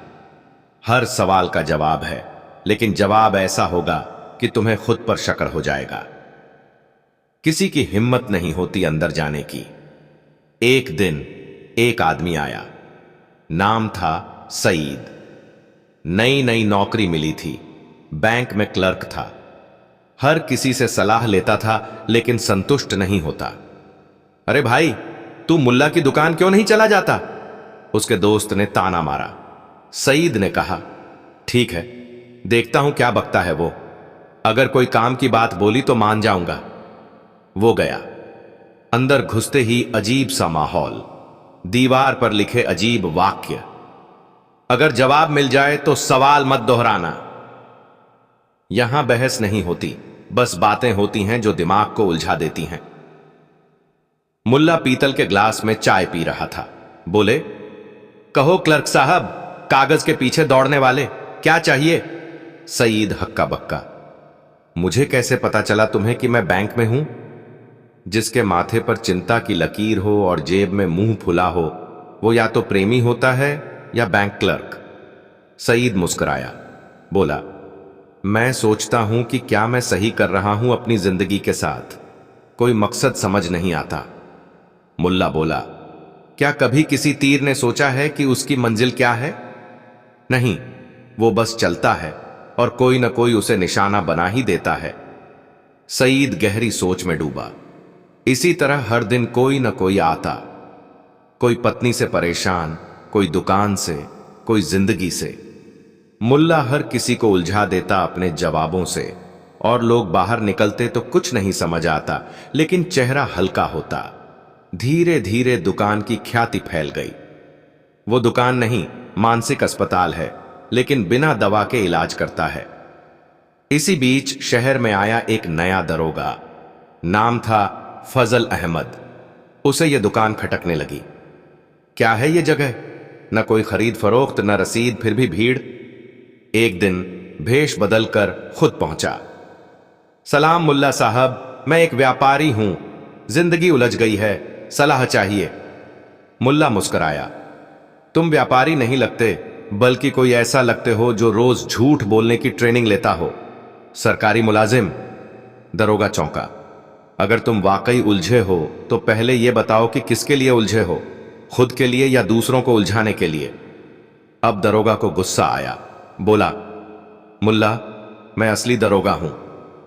हर सवाल का जवाब है, लेकिन जवाब ऐसा होगा कि तुम्हें खुद पर शक हो जाएगा। किसी की हिम्मत नहीं होती अंदर जाने की। एक दिन एक आदमी आया, नाम था सईद। नई नई नौकरी मिली थी, बैंक में क्लर्क था। हर किसी से सलाह लेता था, लेकिन संतुष्ट नहीं होता। अरे भाई, तू मुल्ला की दुकान क्यों नहीं चला जाता? उसके दोस्त ने ताना मारा। सईद ने कहा, ठीक है, देखता हूं क्या बकता है वो। अगर कोई काम की बात बोली तो मान जाऊंगा। वो गया। अंदर घुसते ही अजीब सा माहौल, दीवार पर लिखे अजीब वाक्य, अगर जवाब मिल जाए तो सवाल मत दोहराना। यहां बहस नहीं होती, बस बातें होती हैं जो दिमाग को उलझा देती हैं। मुल्ला पीतल के ग्लास में चाय पी रहा था। बोले, कहो क्लर्क साहब, कागज के पीछे दौड़ने वाले, क्या चाहिए? सईद हक्का बक्का, मुझे कैसे पता चला तुम्हें कि मैं बैंक में हूं? जिसके माथे पर चिंता की लकीर हो और जेब में मुंह फुला हो, वो या तो प्रेमी होता है या बैंक क्लर्क। सईद मुस्कुराया, बोला, मैं सोचता हूं कि क्या मैं सही कर रहा हूं अपनी जिंदगी के साथ, कोई मकसद समझ नहीं आता। मुल्ला बोला, क्या कभी किसी तीर ने सोचा है कि उसकी मंजिल क्या है? नहीं, वो बस चलता है और कोई न कोई उसे निशाना बना ही देता है। सईद गहरी सोच में डूबा। इसी तरह हर दिन कोई न कोई आता, कोई पत्नी से परेशान, कोई दुकान से, कोई जिंदगी से। मुल्ला हर किसी को उलझा देता अपने जवाबों से, और लोग बाहर निकलते तो कुछ नहीं समझ आता, लेकिन चेहरा हल्का होता। धीरे धीरे दुकान की ख्याति फैल गई। वो दुकान नहीं, मानसिक अस्पताल है, लेकिन बिना दवा के इलाज करता है। इसी बीच शहर में आया एक नया दरोगा। नाम था फजल अहमद। उसे यह दुकान खटकने लगी। क्या है ये जगह? न कोई खरीद फरोख्त, न रसीद, फिर भी भीड़। एक दिन भेष बदलकर खुद पहुंचा। सलाम मुल्ला साहब, मैं एक व्यापारी हूं, जिंदगी उलझ गई है, सलाह चाहिए। मुल्ला मुस्कुराया। तुम व्यापारी नहीं लगते, बल्कि कोई ऐसा लगते हो जो रोज झूठ बोलने की ट्रेनिंग लेता हो। सरकारी मुलाजिम? दरोगा चौंका। अगर तुम वाकई उलझे हो तो पहले यह बताओ कि किसके लिए उलझे हो, खुद के लिए या दूसरों को उलझाने के लिए? अब दरोगा को गुस्सा आया। बोला, मुल्ला, मैं असली दरोगा हूं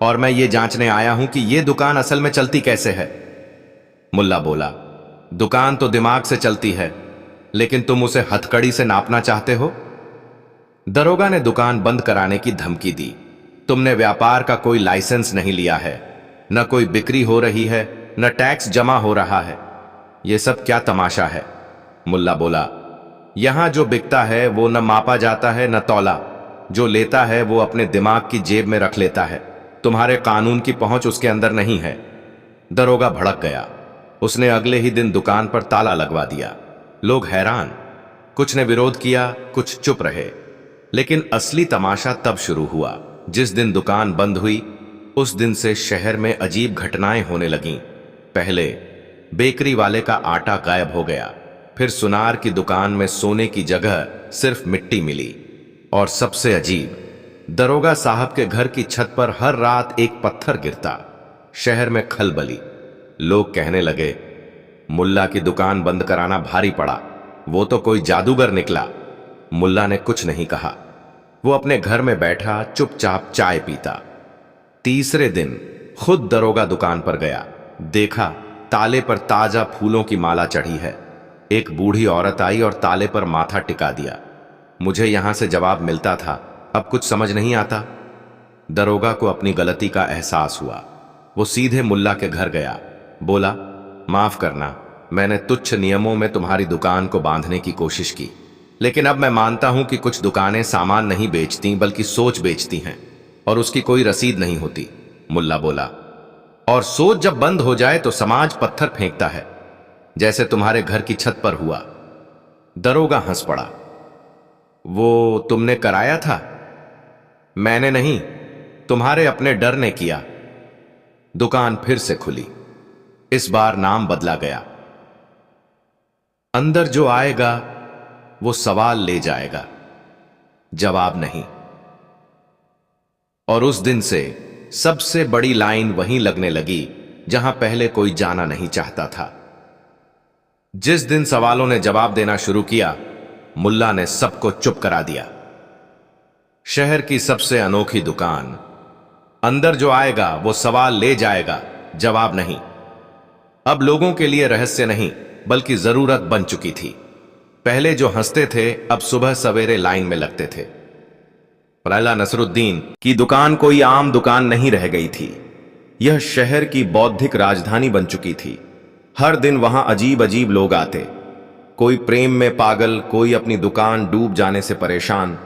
और मैं ये जांचने आया हूं कि यह दुकान असल में चलती कैसे है। मुल्ला बोला, दुकान तो दिमाग से चलती है, लेकिन तुम उसे हथकड़ी से नापना चाहते हो। दरोगा ने दुकान बंद कराने की धमकी दी। तुमने व्यापार का कोई लाइसेंस नहीं लिया है, न कोई बिक्री हो रही है, न टैक्स जमा हो रहा है। यह सब क्या तमाशा है? मुल्ला बोला, यहां जो बिकता है वो न मापा जाता है न तौला। जो लेता है वो अपने दिमाग की जेब में रख लेता है। तुम्हारे कानून की पहुंच उसके अंदर नहीं है। दरोगा भड़क गया। उसने अगले ही दिन दुकान पर ताला लगवा दिया। लोग हैरान, कुछ ने विरोध किया, कुछ चुप रहे। लेकिन असली तमाशा तब शुरू हुआ जिस दिन दुकान बंद हुई। उस दिन से शहर में अजीब घटनाएं होने लगीं। पहले बेकरी वाले का आटा गायब हो गया, फिर सुनार की दुकान में सोने की जगह सिर्फ मिट्टी मिली, और सबसे अजीब, दरोगा साहब के घर की छत पर हर रात एक पत्थर गिरता। शहर में खलबली। लोग कहने लगे, मुल्ला की दुकान बंद कराना भारी पड़ा, वो तो कोई जादूगर निकला। मुल्ला ने कुछ नहीं कहा। वो अपने घर में बैठा चुपचाप चाय पीता। तीसरे दिन खुद दरोगा दुकान पर गया। देखा, ताले पर ताजा फूलों की माला चढ़ी है। एक बूढ़ी औरत आई और ताले पर माथा टिका दिया। मुझे यहां से जवाब मिलता था, अब कुछ समझ नहीं आता। दरोगा को अपनी गलती का एहसास हुआ। वो सीधे मुल्ला के घर गया। बोला, माफ करना, मैंने तुच्छ नियमों में तुम्हारी दुकान को बांधने की कोशिश की, लेकिन अब मैं मानता हूं कि कुछ दुकानें सामान नहीं बेचती बल्कि सोच बेचती हैं, और उसकी कोई रसीद नहीं होती। मुल्ला बोला, और सोच जब बंद हो जाए तो समाज पत्थर फेंकता है, जैसे तुम्हारे घर की छत पर हुआ। दरोगा हंस पड़ा। वो तुमने कराया था? मैंने नहीं, तुम्हारे अपने डर ने किया। दुकान फिर से खुली। इस बार नाम बदला गया। अंदर जो आएगा वो सवाल ले जाएगा, जवाब नहीं। और उस दिन से सबसे बड़ी लाइन वहीं लगने लगी जहां पहले कोई जाना नहीं चाहता था। जिस दिन सवालों ने जवाब देना शुरू किया, मुल्ला ने सबको चुप करा दिया। शहर की सबसे अनोखी दुकान। अंदर जो आएगा वो सवाल ले जाएगा, जवाब नहीं। अब लोगों के लिए रहस्य नहीं बल्कि जरूरत बन चुकी थी। पहले जो हंसते थे अब सुबह सवेरे लाइन में लगते थे। लाला नसरुद्दीन की दुकान कोई आम दुकान नहीं रह गई थी। यह शहर की बौद्धिक राजधानी बन चुकी थी। हर दिन वहां अजीब अजीब लोग आते। कोई प्रेम में पागल, कोई अपनी दुकान डूब जाने से परेशान,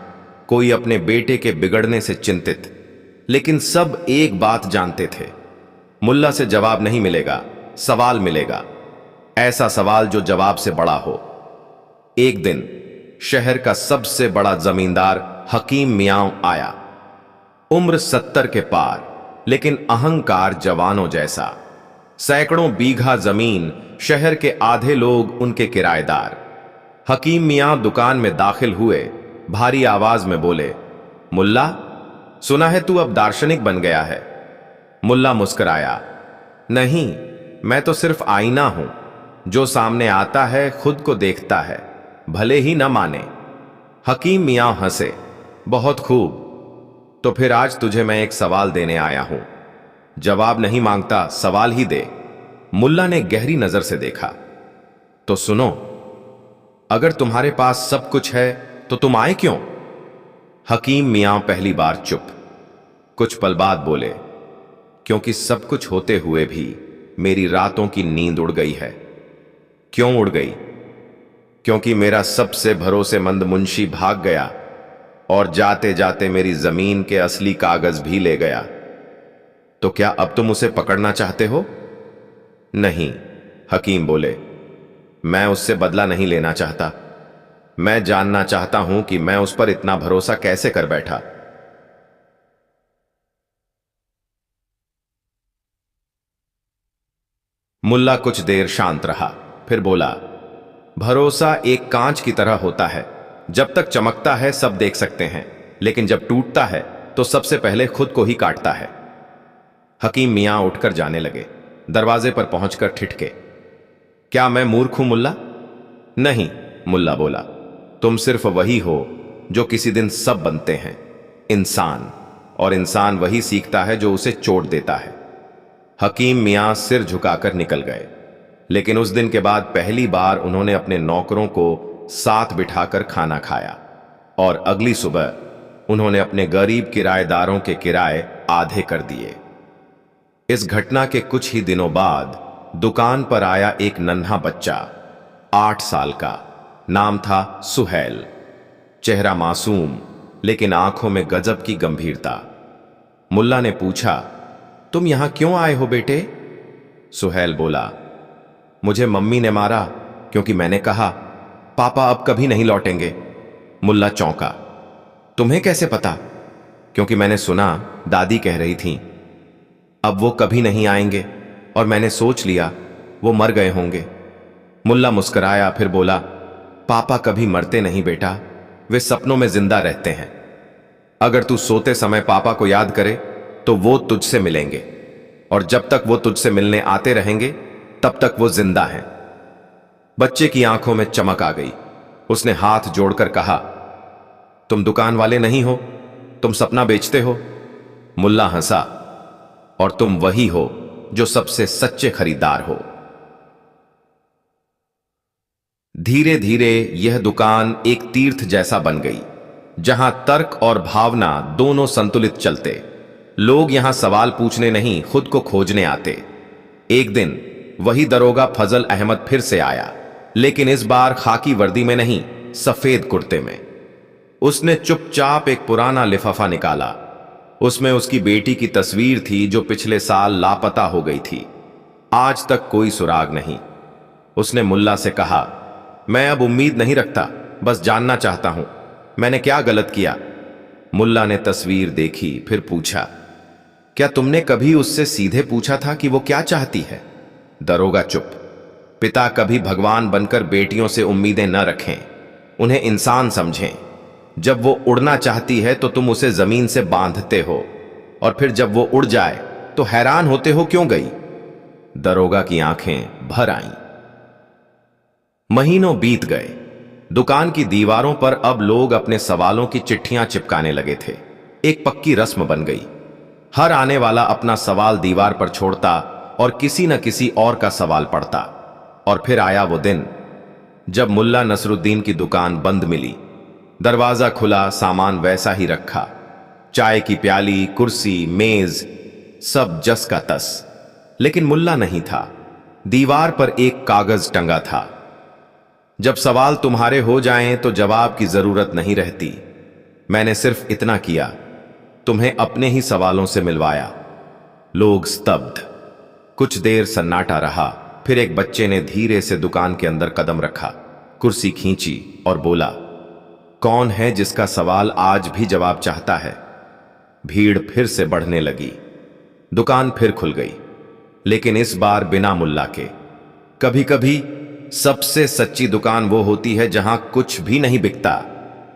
कोई अपने बेटे के बिगड़ने से चिंतित। लेकिन सब एक बात जानते थे, मुल्ला से जवाब नहीं मिलेगा, सवाल मिलेगा। ऐसा सवाल जो जवाब से बड़ा हो। एक दिन शहर का सबसे बड़ा जमींदार हकीम मियां आया। उम्र 70 के पार, लेकिन अहंकार जवानों जैसा। सैकड़ों बीघा जमीन, शहर के आधे लोग उनके किराएदार। हकीम मियां दुकान में दाखिल हुए, भारी आवाज में बोले, मुल्ला, सुना है तू अब दार्शनिक बन गया है। मुल्ला मुस्कुराया, नहीं, मैं तो सिर्फ आईना हूं। जो सामने आता है खुद को देखता है, भले ही न माने। हकीम मियां हंसे, बहुत खूब, तो फिर आज तुझे मैं एक सवाल देने आया हूं। जवाब नहीं मांगता, सवाल ही दे। मुल्ला ने गहरी नजर से देखा। तो सुनो, अगर तुम्हारे पास सब कुछ है तो तुम आए क्यों? हकीम मियां पहली बार चुप। कुछ पल बाद बोले, क्योंकि सब कुछ होते हुए भी मेरी रातों की नींद उड़ गई है। क्यों उड़ गई? क्योंकि मेरा सबसे भरोसेमंद मुंशी भाग गया और जाते जाते मेरी जमीन के असली कागज भी ले गया। तो क्या अब तुम उसे पकड़ना चाहते हो? नहीं, हकीम बोले, मैं उससे बदला नहीं लेना चाहता। मैं जानना चाहता हूं कि मैं उस पर इतना भरोसा कैसे कर बैठा। मुल्ला कुछ देर शांत रहा, फिर बोला, भरोसा एक कांच की तरह होता है। जब तक चमकता है सब देख सकते हैं, लेकिन जब टूटता है तो सबसे पहले खुद को ही काटता है। हकीम मियां उठकर जाने लगे। दरवाजे पर पहुंचकर ठिठके, क्या मैं मूर्ख हूं मुल्ला? नहीं, मुल्ला बोला, तुम सिर्फ वही हो जो किसी दिन सब बनते हैं, इंसान। और इंसान वही सीखता है जो उसे चोट देता है। हकीम मियां सिर झुकाकर निकल गए, लेकिन उस दिन के बाद पहली बार उन्होंने अपने नौकरों को साथ बिठाकर खाना खाया और अगली सुबह उन्होंने अपने गरीब किराएदारों के किराए आधे कर दिए। इस घटना के कुछ ही दिनों बाद दुकान पर आया एक नन्हा बच्चा, 8 साल का। नाम था सुहेल। चेहरा मासूम, लेकिन आंखों में गजब की गंभीरता। मुल्ला ने पूछा, तुम यहां क्यों आए हो बेटे? सुहेल बोला, मुझे मम्मी ने मारा क्योंकि मैंने कहा पापा अब कभी नहीं लौटेंगे। मुल्ला चौंका, तुम्हें कैसे पता? क्योंकि मैंने सुना दादी कह रही थी अब वो कभी नहीं आएंगे, और मैंने सोच लिया वो मर गए होंगे। मुल्ला मुस्कुराया, फिर बोला, पापा कभी मरते नहीं बेटा, वे सपनों में जिंदा रहते हैं। अगर तू सोते समय पापा को याद करे तो वो तुझसे मिलेंगे, और जब तक वो तुझसे मिलने आते रहेंगे तब तक वो जिंदा हैं। बच्चे की आंखों में चमक आ गई। उसने हाथ जोड़कर कहा, तुम दुकान वाले नहीं हो, तुम सपना बेचते हो। मुल्ला हंसा, और तुम वही हो जो सबसे सच्चे खरीदार हो। धीरे धीरे यह दुकान एक तीर्थ जैसा बन गई, जहां तर्क और भावना दोनों संतुलित चलते। लोग यहां सवाल पूछने नहीं, खुद को खोजने आते। एक दिन वही दरोगा फजल अहमद फिर से आया, लेकिन इस बार खाकी वर्दी में नहीं, सफेद कुर्ते में। उसने चुपचाप एक पुराना लिफाफा निकाला। उसमें उसकी बेटी की तस्वीर थी जो पिछले साल लापता हो गई थी। आज तक कोई सुराग नहीं। उसने मुल्ला से कहा, मैं अब उम्मीद नहीं रखता, बस जानना चाहता हूं मैंने क्या गलत किया। मुल्ला ने तस्वीर देखी, फिर पूछा, क्या तुमने कभी उससे सीधे पूछा था कि वो क्या चाहती है? दरोगा चुप। पिता कभी भगवान बनकर बेटियों से उम्मीदें न रखें, उन्हें इंसान समझें। जब वो उड़ना चाहती है तो तुम उसे जमीन से बांधते हो, और फिर जब वो उड़ जाए तो हैरान होते हो क्यों गई। दरोगा की आंखें भर आईं। महीनों बीत गए। दुकान की दीवारों पर अब लोग अपने सवालों की चिट्ठियां चिपकाने लगे थे। एक पक्की रस्म बन गई। हर आने वाला अपना सवाल दीवार पर छोड़ता और किसी न किसी और का सवाल पढ़ता। और फिर आया वो दिन जब मुल्ला नसरुद्दीन की दुकान बंद मिली। दरवाजा खुला, सामान वैसा ही रखा, चाय की प्याली, कुर्सी, मेज, सब जस का तस। लेकिन मुल्ला नहीं था। दीवार पर एक कागज टंगा था, जब सवाल तुम्हारे हो जाएं तो जवाब की जरूरत नहीं रहती। मैंने सिर्फ इतना किया, तुम्हें अपने ही सवालों से मिलवाया। लोग स्तब्ध। कुछ देर सन्नाटा रहा, फिर एक बच्चे ने धीरे से दुकान के अंदर कदम रखा, कुर्सी खींची और बोला, कौन है जिसका सवाल आज भी जवाब चाहता है? भीड़ फिर से बढ़ने लगी। दुकान फिर खुल गई, लेकिन इस बार बिना मुल्ला के। कभी कभी सबसे सच्ची दुकान वो होती है जहां कुछ भी नहीं बिकता,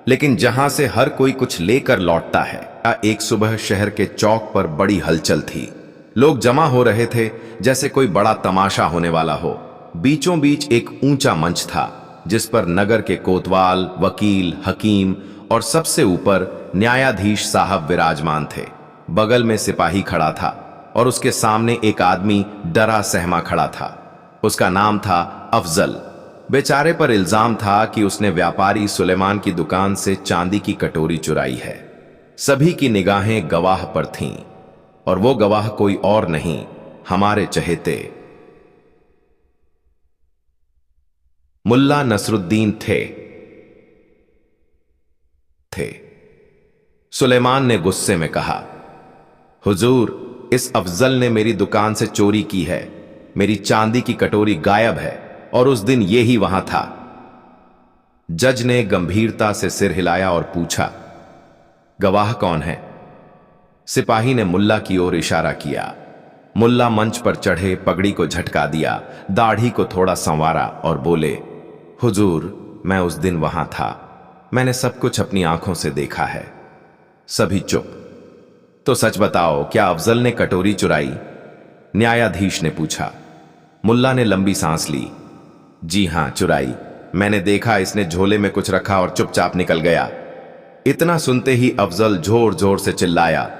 लेकिन जहां से हर कोई कुछ लेकर लौटता है। एक सुबह शहर के चौक पर बड़ी हलचल थी। लोग जमा हो रहे थे जैसे कोई बड़ा तमाशा होने वाला हो। बीचों बीच एक ऊंचा मंच था, जिस पर नगर के कोतवाल, वकील, हकीम और सबसे ऊपर न्यायाधीश साहब विराजमान थे। बगल में सिपाही खड़ा था और उसके सामने एक आदमी डरा सहमा खड़ा था। उसका नाम था अफजल। बेचारे पर इल्जाम था कि उसने व्यापारी सुलेमान की दुकान से चांदी की कटोरी चुराई है। सभी की निगाहें गवाह पर थीं और वो गवाह कोई और नहीं, हमारे चहेते मुल्ला नसरुद्दीन थे। सुलेमान ने गुस्से में कहा, हुजूर, इस अफजल ने मेरी दुकान से चोरी की है। मेरी चांदी की कटोरी गायब है और उस दिन ये ही वहां था। जज ने गंभीरता से सिर हिलाया और पूछा, गवाह कौन है? सिपाही ने मुल्ला की ओर इशारा किया। मुल्ला मंच पर चढ़े, पगड़ी को झटका दिया, दाढ़ी को थोड़ा संवारा और बोले, हुजूर, मैं उस दिन वहां था। मैंने सब कुछ अपनी आंखों से देखा है। सभी चुप। तो सच बताओ, क्या अफजल ने कटोरी चुराई? न्यायाधीश ने पूछा। मुल्ला ने लंबी सांस ली। जी हां, चुराई। मैंने देखा इसने झोले में कुछ रखा और चुपचाप निकल गया। इतना सुनते ही अफजल जोर जोर से चिल्लाया,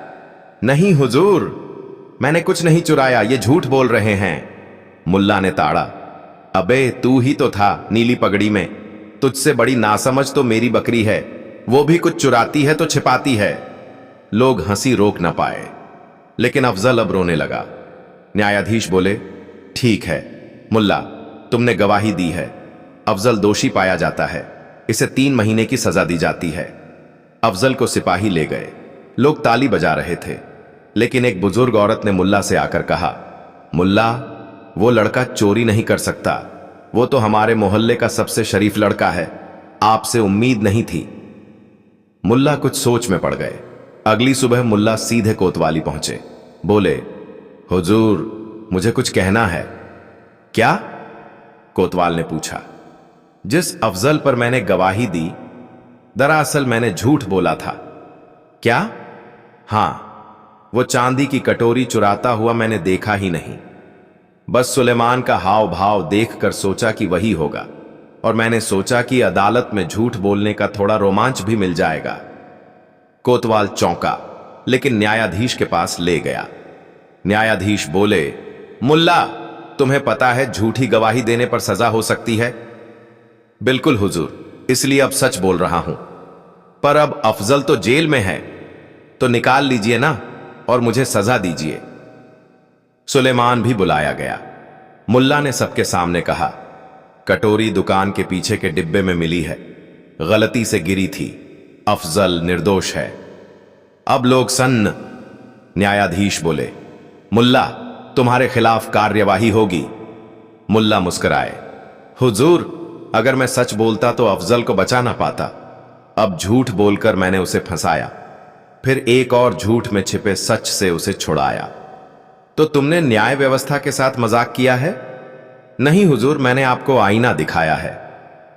नहीं हुजूर, मैंने कुछ नहीं चुराया, ये झूठ बोल रहे हैं। मुल्ला ने ताड़ा, अबे तू ही तो था नीली पगड़ी में। तुझसे बड़ी नासमझ तो मेरी बकरी है। वो भी कुछ चुराती है तो छिपाती है। लोग हंसी रोक न पाए, लेकिन अफजल अब रोने लगा। न्यायाधीश बोले, ठीक है मुल्ला, तुमने गवाही दी है। अफजल दोषी पाया जाता है। इसे 3 महीने की सजा दी जाती है। अफजल को सिपाही ले गए। लोग ताली बजा रहे थे, लेकिन एक बुजुर्ग औरत ने मुल्ला से आकर कहा, मुल्ला, वो लड़का चोरी नहीं कर सकता। वो तो हमारे मोहल्ले का सबसे शरीफ लड़का है। आपसे उम्मीद नहीं थी। मुल्ला कुछ सोच में पड़ गए। अगली सुबह मुल्ला सीधे कोतवाली पहुंचे। बोले, हुजूर, मुझे कुछ कहना है। क्या? कोतवाल ने पूछा। जिस अफजल पर मैंने गवाही दी, दरअसल मैंने झूठ बोला था। क्या? हां, वो चांदी की कटोरी चुराता हुआ मैंने देखा ही नहीं। बस सुलेमान का हाव भाव देखकर सोचा कि वही होगा, और मैंने सोचा कि अदालत में झूठ बोलने का थोड़ा रोमांच भी मिल जाएगा। कोतवाल चौंका, लेकिन न्यायाधीश के पास ले गया। न्यायाधीश बोले, मुल्ला, तुम्हें पता है झूठी गवाही देने पर सजा हो सकती है? बिल्कुल हुजूर, इसलिए अब सच बोल रहा हूं। पर अब अफजल तो जेल में है, तो निकाल लीजिए ना और मुझे सजा दीजिए। सुलेमान भी बुलाया गया। मुल्ला ने सबके सामने कहा, कटोरी दुकान के पीछे के डिब्बे में मिली है। गलती से गिरी थी। अफजल निर्दोष है। अब लोग सन्न। न्यायाधीश बोले, मुल्ला, तुम्हारे खिलाफ कार्यवाही होगी। मुल्ला मुस्कुराए, हुजूर, अगर मैं सच बोलता तो अफजल को बचा ना पाता। अब झूठ बोलकर मैंने उसे फंसाया, फिर एक और झूठ में छिपे सच से उसे छुड़ाया। तो तुमने न्याय व्यवस्था के साथ मजाक किया है? नहीं हुजूर, मैंने आपको आईना दिखाया है।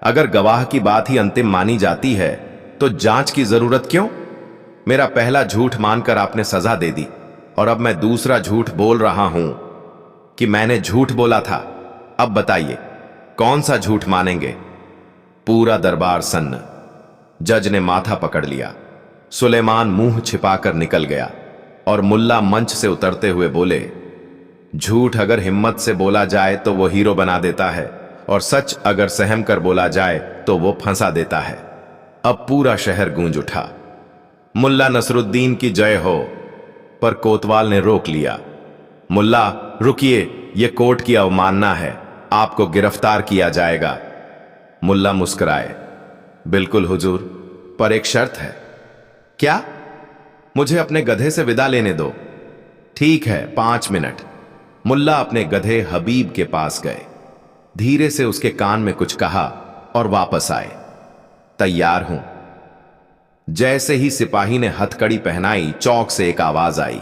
अगर गवाह की बात ही अंतिम मानी जाती है तो जांच की जरूरत क्यों? मेरा पहला झूठ मानकर आपने सजा दे दी, और अब मैं दूसरा झूठ बोल रहा हूं कि मैंने झूठ बोला था। अब बताइए, कौन सा झूठ मानेंगे? पूरा दरबार सन्न। जज ने माथा पकड़ लिया। सुलेमान मुंह छिपाकर निकल गया और मुल्ला मंच से उतरते हुए बोले, झूठ अगर हिम्मत से बोला जाए तो वो हीरो बना देता है, और सच अगर सहम कर बोला जाए तो वो फंसा देता है। अब पूरा शहर गूंज उठा, मुल्ला नसरुद्दीन की जय हो। पर कोतवाल ने रोक लिया। मुल्ला, रुकिए, यह कोर्ट की अवमानना है। आपको गिरफ्तार किया जाएगा। मुल्ला मुस्कुराए, बिल्कुल हुजूर, पर एक शर्त है। क्या? मुझे अपने गधे से विदा लेने दो। ठीक है, 5 मिनट। मुल्ला अपने गधे हबीब के पास गए, धीरे से उसके कान में कुछ कहा और वापस आए। तैयार हूं। जैसे ही सिपाही ने हथकड़ी पहनाई, चौक से एक आवाज आई,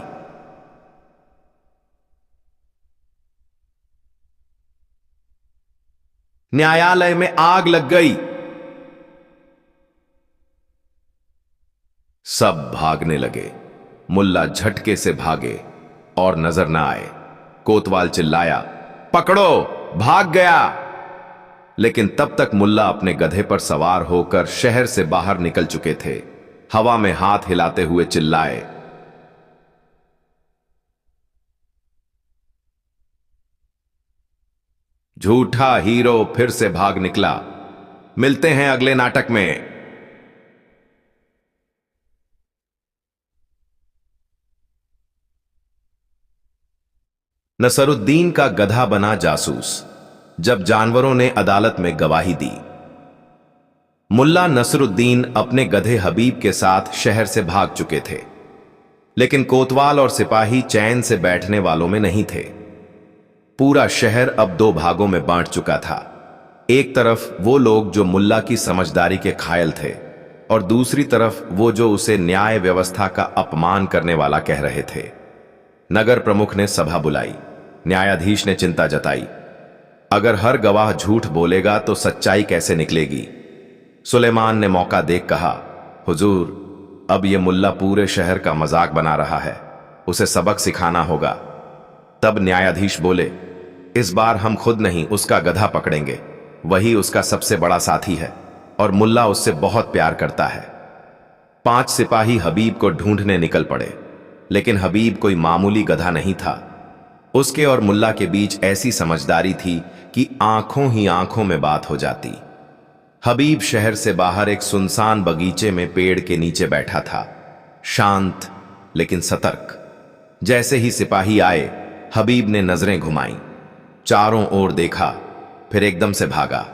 न्यायालय में आग लग गई। सब भागने लगे। मुल्ला झटके से भागे और नजर न आए। कोतवाल चिल्लाया, पकड़ो, भाग गया। लेकिन तब तक मुल्ला अपने गधे पर सवार होकर शहर से बाहर निकल चुके थे। हवा में हाथ हिलाते हुए चिल्लाए, झूठा हीरो फिर से भाग निकला। मिलते हैं अगले नाटक में। नसरुद्दीन का गधा बना जासूस। जब जानवरों ने अदालत में गवाही दी। मुल्ला नसरुद्दीन अपने गधे हबीब के साथ शहर से भाग चुके थे, लेकिन कोतवाल और सिपाही चैन से बैठने वालों में नहीं थे। पूरा शहर अब दो भागों में बांट चुका था। एक तरफ वो लोग जो मुल्ला की समझदारी के घायल थे, और दूसरी तरफ वो जो उसे न्याय व्यवस्था का अपमान करने वाला कह रहे थे। नगर प्रमुख ने सभा बुलाई। न्यायाधीश ने चिंता जताई, अगर हर गवाह झूठ बोलेगा तो सच्चाई कैसे निकलेगी। सुलेमान ने मौका देख कहा, हुजूर, अब यह मुल्ला पूरे शहर का मजाक बना रहा है, उसे सबक सिखाना होगा। तब न्यायाधीश बोले, इस बार हम खुद नहीं उसका गधा पकड़ेंगे, वही उसका सबसे बड़ा साथी है और मुल्ला उससे बहुत प्यार करता है। 5 सिपाही हबीब को ढूंढने निकल पड़े, लेकिन हबीब कोई मामूली गधा नहीं था। उसके और मुल्ला के बीच ऐसी समझदारी थी कि आंखों ही आंखों में बात हो जाती। हबीब शहर से बाहर एक सुनसान बगीचे में पेड़ के नीचे बैठा था, शांत लेकिन सतर्क। जैसे ही सिपाही आए, हबीब ने नजरें घुमाई, चारों ओर देखा, फिर एकदम से भागा।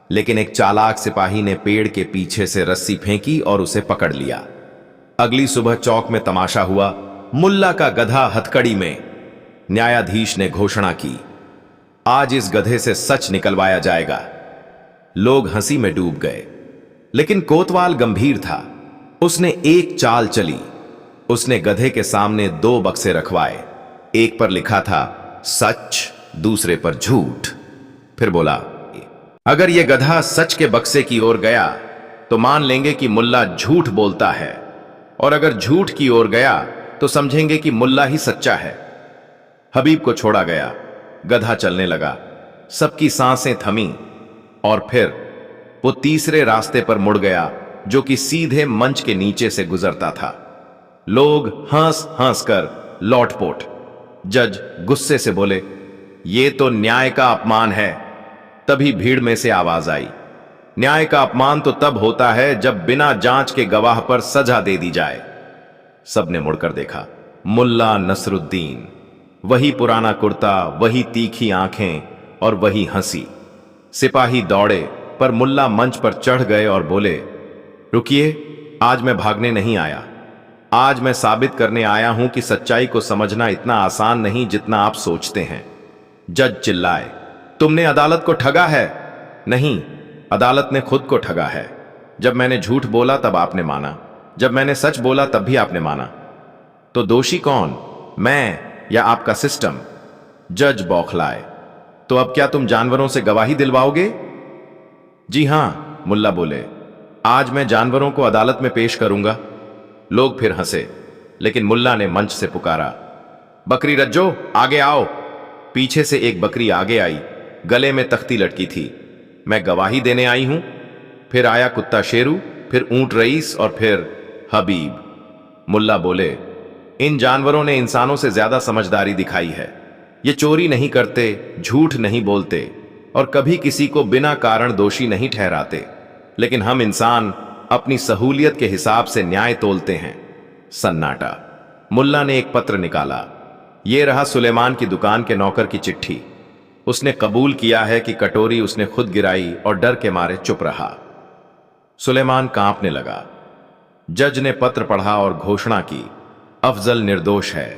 लेकिन एक चालाक सिपाही ने पेड़ के पीछे से रस्सी फेंकी और उसे पकड़ लिया। अगली सुबह चौक में तमाशा हुआ, मुल्ला का गधा हथकड़ी में। न्यायाधीश ने घोषणा की, आज इस गधे से सच निकलवाया जाएगा। लोग हंसी में डूब गए, लेकिन कोतवाल गंभीर था। उसने एक चाल चली। उसने गधे के सामने 2 बक्से रखवाए, एक पर लिखा था सच, दूसरे पर झूठ। फिर बोला, अगर यह गधा सच के बक्से की ओर गया तो मान लेंगे कि मुल्ला झूठ बोलता है, और अगर झूठ की ओर गया तो समझेंगे कि मुल्ला ही सच्चा है। हबीब को छोड़ा गया, गधा चलने लगा, सबकी सांसें थमी, और फिर वो तीसरे रास्ते पर मुड़ गया जो कि सीधे मंच के नीचे से गुजरता था। लोग हंस हंस कर लौटपोट। जज गुस्से से बोले, ये तो न्याय का अपमान है। तभी भीड़ में से आवाज आई, न्याय का अपमान तो तब होता है जब बिना जांच के गवाह पर सजा दे दी जाए। सबने मुड़कर देखा, मुल्ला नसरुद्दीन, वही पुराना कुर्ता, वही तीखी आंखें और वही हंसी। सिपाही दौड़े, पर मुल्ला मंच पर चढ़ गए और बोले, रुकिए, आज मैं भागने नहीं आया। आज मैं साबित करने आया हूं कि सच्चाई को समझना इतना आसान नहीं जितना आप सोचते हैं। जज चिल्लाए, तुमने अदालत को ठगा है। नहीं, अदालत ने खुद को ठगा है। जब मैंने झूठ बोला तब आपने माना, जब मैंने सच बोला तब भी आपने माना। तो दोषी कौन, मैं या आपका सिस्टम? जज बौखलाए, तो अब क्या तुम जानवरों से गवाही दिलवाओगे? जी हां, मुल्ला बोले, आज मैं जानवरों को अदालत में पेश करूंगा। लोग फिर हंसे, लेकिन मुल्ला ने मंच से पुकारा, बकरी रज्जो, आगे आओ। पीछे से एक बकरी आगे आई, गले में तख्ती लटकी थी। मैं गवाही देने आई हूं। फिर आया कुत्ता शेरू, फिर ऊंट रईस और फिर हबीब। मुल्ला बोले, इन जानवरों ने इंसानों से ज्यादा समझदारी दिखाई है। ये चोरी नहीं करते, झूठ नहीं बोलते और कभी किसी को बिना कारण दोषी नहीं ठहराते, लेकिन हम इंसान अपनी सहूलियत के हिसाब से न्याय तोलते हैं। सन्नाटा। मुल्ला ने एक पत्र निकाला। यह रहा सुलेमान की दुकान के नौकर की चिट्ठी। उसने कबूल किया है कि कटोरी उसने खुद गिराई और डर के मारे चुप रहा। सुलेमान कांपने लगा। जज ने पत्र पढ़ा और घोषणा की, अफजल निर्दोष है,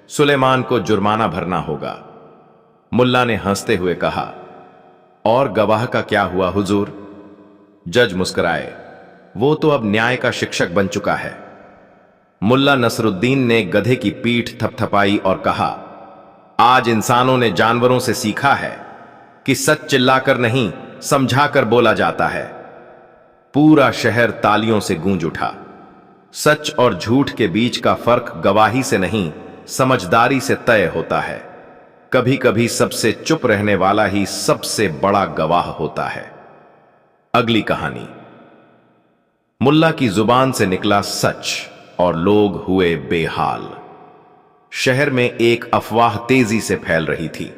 सुलेमान को जुर्माना भरना होगा। मुल्ला ने हंसते हुए कहा, और गवाह का क्या हुआ हुजूर? जज मुस्कुराए, वो तो अब न्याय का शिक्षक बन चुका है। मुल्ला नसरुद्दीन ने गधे की पीठ थपथपाई और कहा, आज इंसानों ने जानवरों से सीखा है कि सच चिल्लाकर नहीं, समझाकर बोला जाता है। पूरा शहर तालियों से गूंज उठा। सच और झूठ के बीच का फर्क गवाही से नहीं, समझदारी से तय होता है। कभी कभी सबसे चुप रहने वाला ही सबसे बड़ा गवाह होता है। अगली कहानी। मुल्ला की जुबान से निकला सच और लोग हुए बेहाल। शहर में एक अफवाह तेजी से फैल रही थी,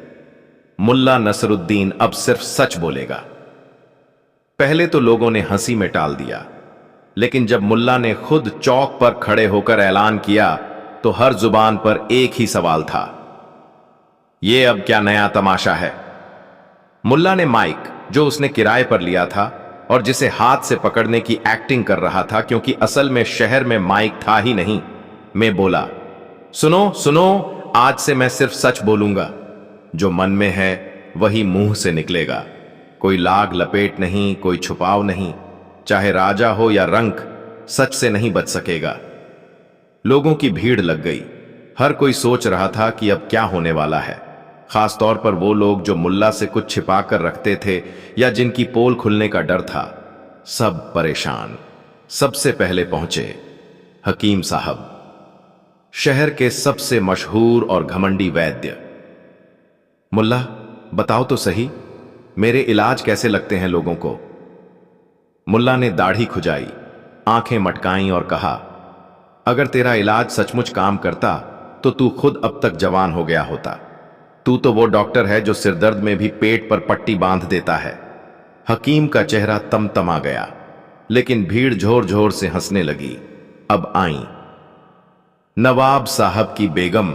मुल्ला नसरुद्दीन अब सिर्फ सच बोलेगा। पहले तो लोगों ने हंसी में टाल दिया, लेकिन जब मुल्ला ने खुद चौक पर खड़े होकर ऐलान किया तो हर जुबान पर एक ही सवाल था, ये अब क्या नया तमाशा है? मुल्ला ने माइक, जो उसने किराए पर लिया था और जिसे हाथ से पकड़ने की एक्टिंग कर रहा था क्योंकि असल में शहर में माइक था ही नहीं, में बोला, सुनो सुनो, आज से मैं सिर्फ सच बोलूंगा। जो मन में है वही मुंह से निकलेगा। कोई लाग लपेट नहीं, कोई छुपाव नहीं। चाहे राजा हो या रंक, सच से नहीं बच सकेगा। लोगों की भीड़ लग गई। हर कोई सोच रहा था कि अब क्या होने वाला है। खास तौर पर वो लोग जो मुल्ला से कुछ छिपा कर रखते थे या जिनकी पोल खुलने का डर था। सब परेशान। सबसे पहले पहुंचे हकीम साहब, शहर के सबसे मशहूर और घमंडी वैद्य। मुल्ला, बताओ तो सही, मेरे इलाज कैसे लगते हैं लोगों को? मुल्ला ने दाढ़ी खुजाई, आंखें मटकाईं और कहा, अगर तेरा इलाज सचमुच काम करता तो तू खुद अब तक जवान हो गया होता। तू तो वो डॉक्टर है जो सिरदर्द में भी पेट पर पट्टी बांध देता है। हकीम का चेहरा तमतमा गया, लेकिन भीड़ जोर जोर से हंसने लगी। अब आई नवाब साहब की बेगम,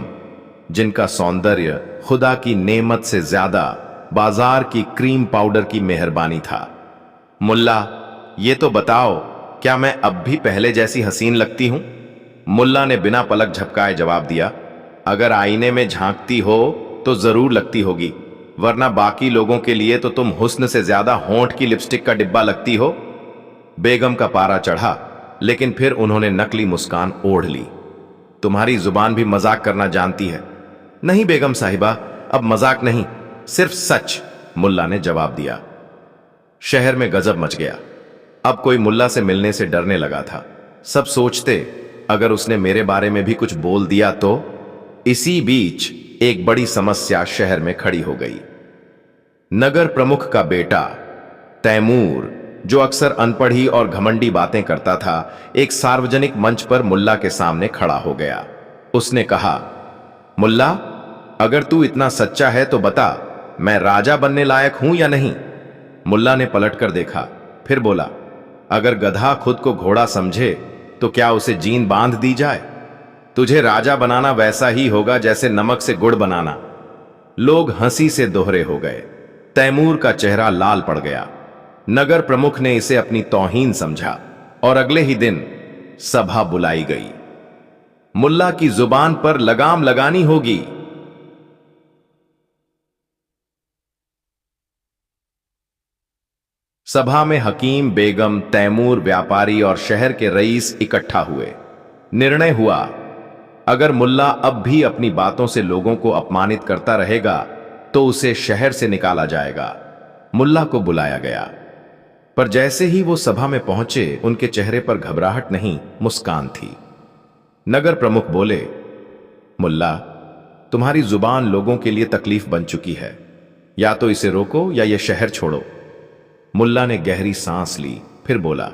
जिनका सौंदर्य खुदा की नेमत से ज्यादा बाजार की क्रीम पाउडर की मेहरबानी था। मुल्ला, ये तो बताओ, क्या मैं अब भी पहले जैसी हसीन लगती हूं? मुल्ला ने बिना पलक झपकाए जवाब दिया, अगर आईने में झांकती हो तो जरूर लगती होगी, वरना बाकी लोगों के लिए तो तुम हुस्न से ज्यादा होंठ की लिपस्टिक का डिब्बा लगती हो। बेगम का पारा चढ़ा, लेकिन फिर उन्होंने नकली मुस्कान ओढ़ ली। तुम्हारी जुबान भी मजाक करना जानती है। नहीं बेगम साहिबा, अब मजाक नहीं, सिर्फ सच, मुल्ला ने जवाब दिया। शहर में गजब मच गया। अब कोई मुल्ला से मिलने से डरने लगा था। सब सोचते, अगर उसने मेरे बारे में भी कुछ बोल दिया तो। इसी बीच एक बड़ी समस्या शहर में खड़ी हो गई। नगर प्रमुख का बेटा तैमूर, जो अक्सर अनपढ़ी और घमंडी बातें करता था, एक सार्वजनिक मंच पर मुल्ला के सामने खड़ा हो गया। उसने कहा, मुल्ला, अगर तू इतना सच्चा है तो बता, मैं राजा बनने लायक हूं या नहीं? मुल्ला ने पलटकर देखा, फिर बोला, अगर गधा खुद को घोड़ा समझे तो क्या उसे जीन बांध दी जाए? तुझे राजा बनाना वैसा ही होगा जैसे नमक से गुड़ बनाना। लोग हंसी से दोहरे हो गए। तैमूर का चेहरा लाल पड़ गया। नगर प्रमुख ने इसे अपनी तौहीन समझा और अगले ही दिन सभा बुलाई गई। मुल्ला की जुबान पर लगाम लगानी होगी। सभा में हकीम, बेगम, तैमूर, व्यापारी और शहर के रईस इकट्ठा हुए। निर्णय हुआ, अगर मुल्ला अब भी अपनी बातों से लोगों को अपमानित करता रहेगा तो उसे शहर से निकाला जाएगा। मुल्ला को बुलाया गया, पर जैसे ही वो सभा में पहुंचे, उनके चेहरे पर घबराहट नहीं, मुस्कान थी। नगर प्रमुख बोले, मुल्ला, तुम्हारी जुबान लोगों के लिए तकलीफ बन चुकी है। या तो इसे रोको या ये शहर छोड़ो। मुल्ला ने गहरी सांस ली, फिर बोला,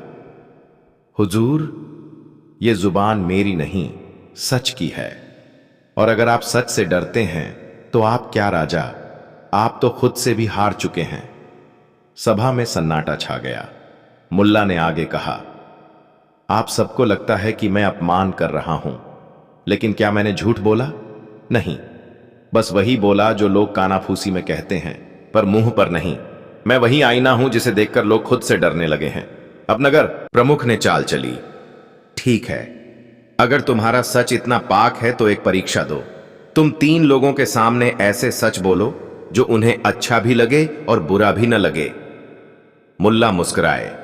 हुजूर, ये जुबान मेरी नहीं, सच की है। और अगर आप सच से डरते हैं तो आप क्या राजा, आप तो खुद से भी हार चुके हैं। सभा में सन्नाटा छा गया। मुल्ला ने आगे कहा, आप सबको लगता है कि मैं अपमान कर रहा हूं, लेकिन क्या मैंने झूठ बोला? नहीं, बस वही बोला जो लोग कानाफूसी में कहते हैं, पर मुंह पर नहीं। मैं वही आईना हूं जिसे देखकर लोग खुद से डरने लगे हैं। अब नगर प्रमुख ने चाल चली, ठीक है, अगर तुम्हारा सच इतना पाक है तो एक परीक्षा दो। तुम 3 लोगों के सामने ऐसे सच बोलो जो उन्हें अच्छा भी लगे और बुरा भी न लगे। मुल्ला मुस्कुराए,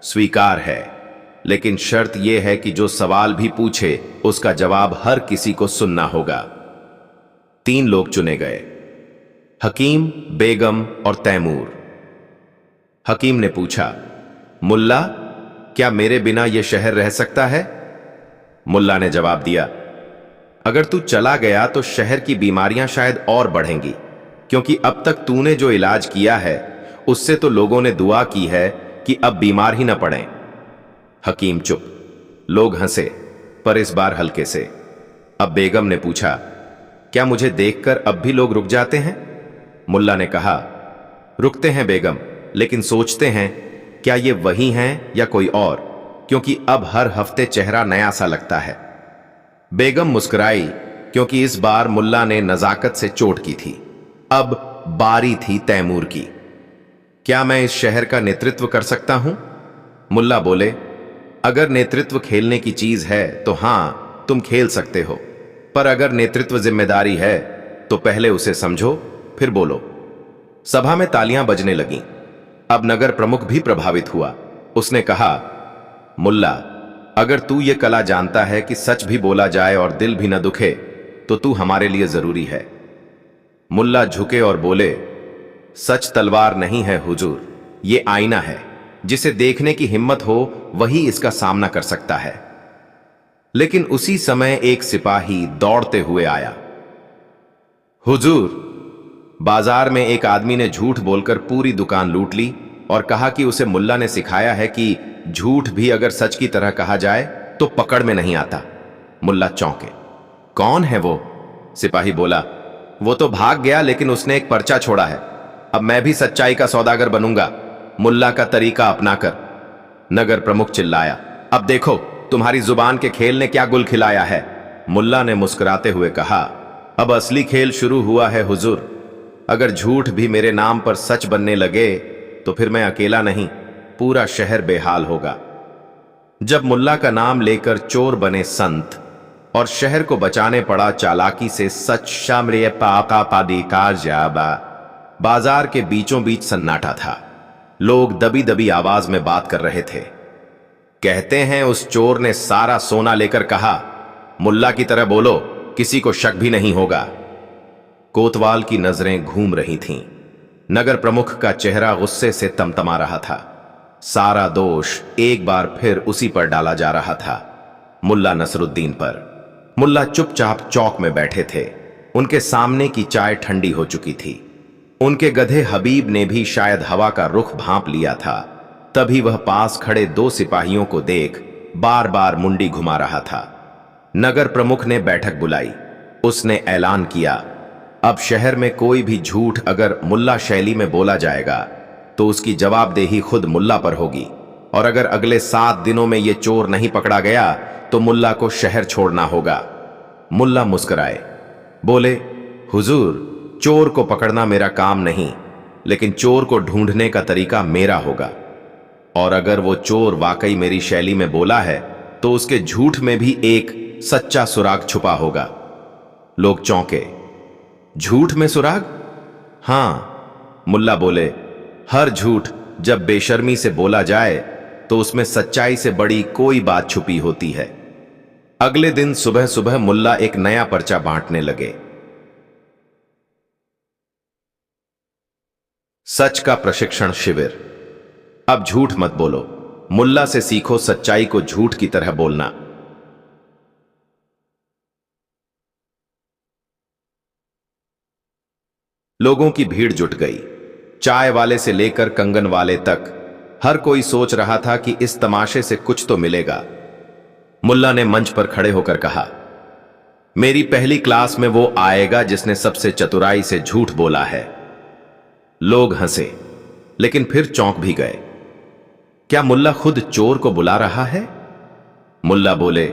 स्वीकार है, लेकिन शर्त यह है कि जो सवाल भी पूछे उसका जवाब हर किसी को सुनना होगा। 3 लोग चुने गए, हकीम, बेगम और तैमूर। हकीम ने पूछा, मुल्ला, क्या मेरे बिना यह शहर रह सकता है? मुल्ला ने जवाब दिया, अगर तू चला गया तो शहर की बीमारियां शायद और बढ़ेंगी, क्योंकि अब तक तूने जो इलाज किया है उससे तो लोगों ने दुआ की है कि अब बीमार ही न पड़ें। हकीम चुप। लोग हंसे, पर इस बार हल्के से। अब बेगम ने पूछा, क्या मुझे देखकर अब भी लोग रुक जाते हैं? मुल्ला ने कहा, रुकते हैं बेगम, लेकिन सोचते हैं क्या ये वही हैं या कोई और, क्योंकि अब हर हफ्ते चेहरा नया सा लगता है। बेगम मुस्कुराई, क्योंकि इस बार मुल्ला ने नजाकत से चोट की थी। अब बारी थी तैमूर की। क्या मैं इस शहर का नेतृत्व कर सकता हूं? मुल्ला बोले, अगर नेतृत्व खेलने की चीज है तो हां, तुम खेल सकते हो, पर अगर नेतृत्व जिम्मेदारी है तो पहले उसे समझो, फिर बोलो। सभा में तालियां बजने लगीं। अब नगर प्रमुख भी प्रभावित हुआ। उसने कहा, मुल्ला, अगर तू ये कला जानता है कि सच भी बोला जाए और दिल भी न दुखे, तो तू हमारे लिए जरूरी है। मुल्ला झुके और बोले, सच तलवार नहीं है हुजूर, ये आईना है। जिसे देखने की हिम्मत हो वही इसका सामना कर सकता है। लेकिन उसी समय एक सिपाही दौड़ते हुए आया। हुजूर, बाजार में एक आदमी ने झूठ बोलकर पूरी दुकान लूट ली और कहा कि उसे मुल्ला ने सिखाया है कि झूठ भी अगर सच की तरह कहा जाए तो पकड़ में नहीं आता। मुल्ला चौंके। कौन है वो? सिपाही बोला, वो तो भाग गया, लेकिन उसने एक पर्चा छोड़ा है। अब मैं भी सच्चाई का सौदागर बनूंगा, मुल्ला का तरीका अपनाकर। नगर प्रमुख चिल्लाया, अब देखो तुम्हारी जुबान के खेल ने क्या गुल खिलाया है। मुल्ला ने मुस्कुराते हुए कहा, अब असली खेल शुरू हुआ है हुजूर। अगर झूठ भी मेरे नाम पर सच बनने लगे तो फिर मैं अकेला नहीं, पूरा शहर बेहाल होगा। जब मुल्ला का नाम लेकर चोर बने संत और शहर को बचाने पड़ा चालाकी से सच शामरिय पाका पादिकार जाबा, बाजार के बीचों बीच सन्नाटा था। लोग दबी दबी आवाज में बात कर रहे थे। कहते हैं उस चोर ने सारा सोना लेकर कहा, मुल्ला की तरह बोलो, किसी को शक भी नहीं होगा। कोतवाल की नजरें घूम रही थीं। नगर प्रमुख का चेहरा गुस्से से तमतमा रहा था। सारा दोष एक बार फिर उसी पर डाला जा रहा था, मुल्ला नसरुद्दीन पर। मुल्ला चुपचाप चौक में बैठे थे। उनके सामने की चाय ठंडी हो चुकी थी। उनके गधे हबीब ने भी शायद हवा का रुख भांप लिया था। तभी वह पास खड़े दो सिपाहियों को देख बार बार मुंडी घुमा रहा था। नगर प्रमुख ने बैठक बुलाई। उसने ऐलान किया, अब शहर में कोई भी झूठ अगर मुल्ला शैली में बोला जाएगा तो उसकी जवाबदेही खुद मुल्ला पर होगी, और अगर अगले 7 दिनों में यह चोर नहीं पकड़ा गया तो मुल्ला को शहर छोड़ना होगा। मुल्ला मुस्कुराए, बोले, हुजूर, चोर को पकड़ना मेरा काम नहीं, लेकिन चोर को ढूंढने का तरीका मेरा होगा। और अगर वो चोर वाकई मेरी शैली में बोला है तो उसके झूठ में भी एक सच्चा सुराग छुपा होगा। लोग चौंके। झूठ में सुराग? हां, मुल्ला बोले, हर झूठ जब बेशर्मी से बोला जाए तो उसमें सच्चाई से बड़ी कोई बात छुपी होती है। अगले दिन सुबह सुबह मुल्ला एक नया पर्चा बांटने लगे। सच का प्रशिक्षण शिविर। अब झूठ मत बोलो, मुल्ला से सीखो सच्चाई को झूठ की तरह बोलना। लोगों की भीड़ जुट गई। चाय वाले से लेकर कंगन वाले तक हर कोई सोच रहा था कि इस तमाशे से कुछ तो मिलेगा। मुल्ला ने मंच पर खड़े होकर कहा, मेरी पहली क्लास में वो आएगा जिसने सबसे चतुराई से झूठ बोला है। लोग हंसे, लेकिन फिर चौंक भी गए। क्या मुल्ला खुद चोर को बुला रहा है? मुल्ला बोले,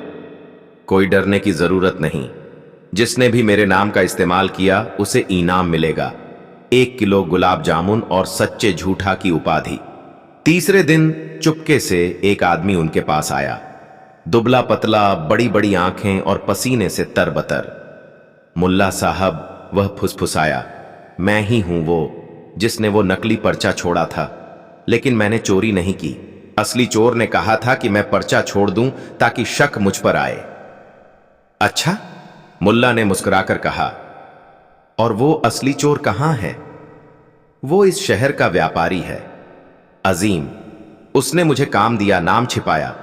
कोई डरने की जरूरत नहीं। जिसने भी मेरे नाम का इस्तेमाल किया उसे इनाम मिलेगा, 1 किलो गुलाब जामुन और सच्चे झूठा की उपाधि। तीसरे दिन चुपके से एक आदमी उनके पास आया, दुबला पतला, बड़ी बड़ी आंखें और पसीने से तरबतर। मुल्ला साहब, वह फुसफुसाया, मैं ही हूं वो जिसने वो नकली पर्चा छोड़ा था, लेकिन मैंने चोरी नहीं की। असली चोर ने कहा था कि मैं पर्चा छोड़ दूं ताकि शक मुझ पर आए। अच्छा, मुल्ला ने मुस्कुराकर कहा, और वो असली चोर कहां है? वो इस शहर का व्यापारी है, अजीम। उसने मुझे काम दिया, नाम छिपाया,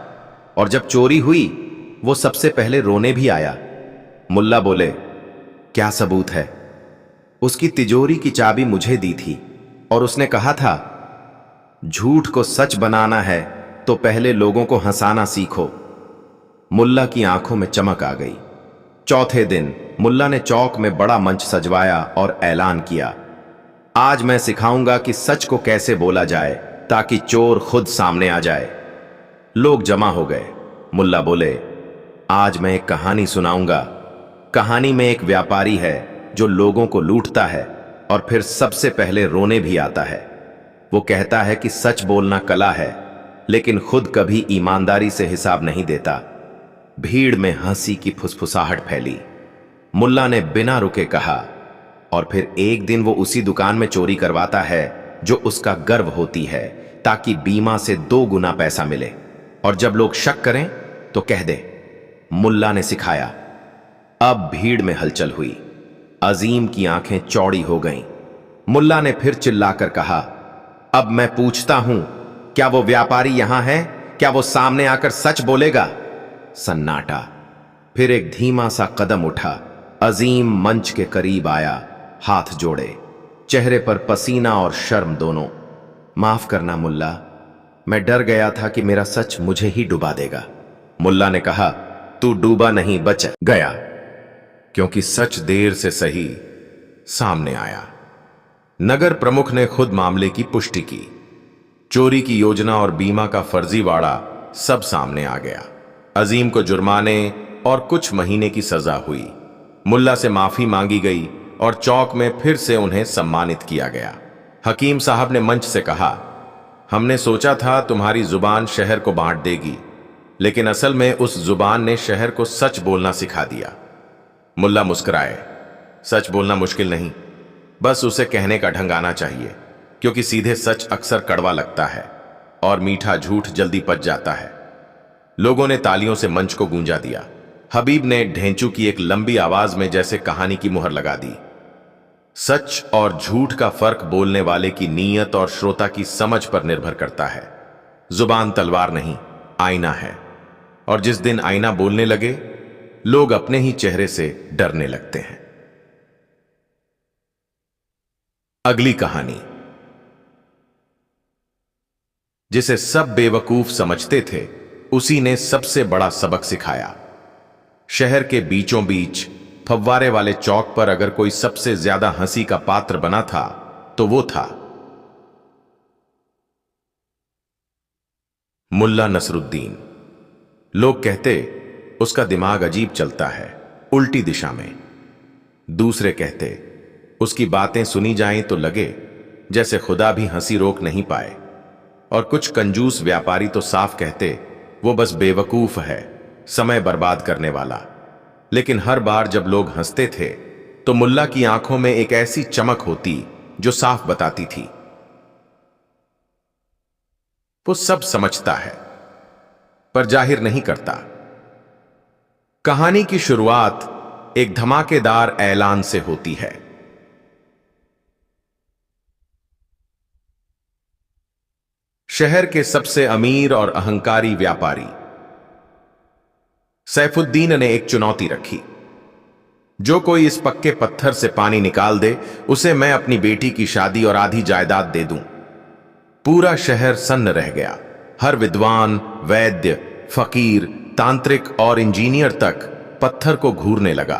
और जब चोरी हुई वो सबसे पहले रोने भी आया। मुल्ला बोले, क्या सबूत है? उसकी तिजोरी की चाबी मुझे दी थी और उसने कहा था, झूठ को सच बनाना है तो पहले लोगों को हंसाना सीखो। मुल्ला की आंखों में चमक आ गई। चौथे दिन मुल्ला ने चौक में बड़ा मंच सजवाया और ऐलान किया, आज मैं सिखाऊंगा कि सच को कैसे बोला जाए ताकि चोर खुद सामने आ जाए। लोग जमा हो गए। मुल्ला बोले, आज मैं एक कहानी सुनाऊंगा। कहानी में एक व्यापारी है जो लोगों को लूटता है और फिर सबसे पहले रोने भी आता है। वो कहता है कि सच बोलना कला है, लेकिन खुद कभी ईमानदारी से हिसाब नहीं देता। भीड़ में हंसी की फुसफुसाहट फैली। मुल्ला ने बिना रुके कहा, और फिर एक दिन वो उसी दुकान में चोरी करवाता है जो उसका गर्व होती है, ताकि बीमा से 2 गुना पैसा मिले। और जब लोग शक करें तो कह दे मुल्ला ने सिखाया। अब भीड़ में हलचल हुई। अजीम की आंखें चौड़ी हो गईं। मुल्ला ने फिर चिल्लाकर कहा, अब मैं पूछता हूं, क्या वो व्यापारी यहां है? क्या वो सामने आकर सच बोलेगा? सन्नाटा। फिर एक धीमा सा कदम उठा। अजीम मंच के करीब आया, हाथ जोड़े, चेहरे पर पसीना और शर्म दोनों। माफ करना मुल्ला, मैं डर गया था कि मेरा सच मुझे ही डुबा देगा। मुल्ला ने कहा, तू डूबा नहीं, बच गया, क्योंकि सच देर से सही सामने आया। नगर प्रमुख ने खुद मामले की पुष्टि की। चोरी की योजना और बीमा का फर्जीवाड़ा सब सामने आ गया। अजीम को जुर्माने और कुछ महीने की सजा हुई। मुल्ला से माफी मांगी गई और चौक में फिर से उन्हें सम्मानित किया गया। हकीम साहब ने मंच से कहा, हमने सोचा था तुम्हारी जुबान शहर को बांट देगी, लेकिन असल में उस जुबान ने शहर को सच बोलना सिखा दिया। मुल्ला मुस्कुराए। सच बोलना मुश्किल नहीं, बस उसे कहने का ढंग आना चाहिए, क्योंकि सीधे सच अक्सर कड़वा लगता है और मीठा झूठ जल्दी पच जाता है। लोगों ने तालियों से मंच को गूंजा दिया। हबीब ने ढेंचू की एक लंबी आवाज में जैसे कहानी की मुहर लगा दी। सच और झूठ का फर्क बोलने वाले की नीयत और श्रोता की समझ पर निर्भर करता है। जुबान तलवार नहीं, आईना है, और जिस दिन आईना बोलने लगे, लोग अपने ही चेहरे से डरने लगते हैं। अगली कहानी। जिसे सब बेवकूफ समझते थे, उसी ने सबसे बड़ा सबक सिखाया। शहर के बीचों बीच फव्वारे वाले चौक पर अगर कोई सबसे ज्यादा हंसी का पात्र बना था तो वो था मुल्ला नसरुद्दीन। लोग कहते उसका दिमाग अजीब चलता है, उल्टी दिशा में। दूसरे कहते उसकी बातें सुनी जाएं तो लगे जैसे खुदा भी हंसी रोक नहीं पाए। और कुछ कंजूस व्यापारी तो साफ कहते वो बस बेवकूफ है, समय बर्बाद करने वाला। लेकिन हर बार जब लोग हंसते थे तो मुल्ला की आंखों में एक ऐसी चमक होती जो साफ बताती थी, वो सब समझता है पर जाहिर नहीं करता। कहानी की शुरुआत एक धमाकेदार ऐलान से होती है। शहर के सबसे अमीर और अहंकारी व्यापारी सैफुद्दीन ने एक चुनौती रखी, जो कोई इस पक्के पत्थर से पानी निकाल दे, उसे मैं अपनी बेटी की शादी और आधी जायदाद दे दूं। पूरा शहर सन्न रह गया। हर विद्वान, वैद्य, फकीर, तांत्रिक और इंजीनियर तक पत्थर को घूरने लगा।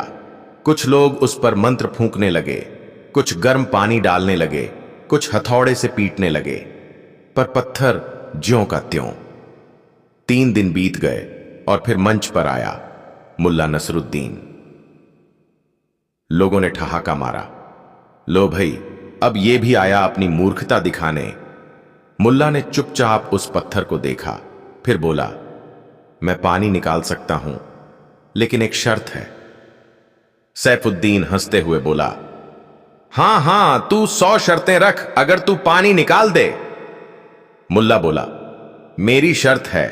कुछ लोग उस पर मंत्र फूंकने लगे, कुछ गर्म पानी डालने लगे, कुछ हथौड़े से पीटने लगे, पर पत्थर ज्यों का त्यों। 3 दिन बीत गए और फिर मंच पर आया मुल्ला नसरुद्दीन। लोगों ने ठहाका मारा, लो भाई, अब ये भी आया अपनी मूर्खता दिखाने। मुल्ला ने चुपचाप उस पत्थर को देखा, फिर बोला, मैं पानी निकाल सकता हूं, लेकिन एक शर्त है। सैफुद्दीन हंसते हुए बोला, हां हां, तू 100 शर्तें रख अगर तू पानी निकाल दे। मुल्ला बोला, मेरी शर्त है,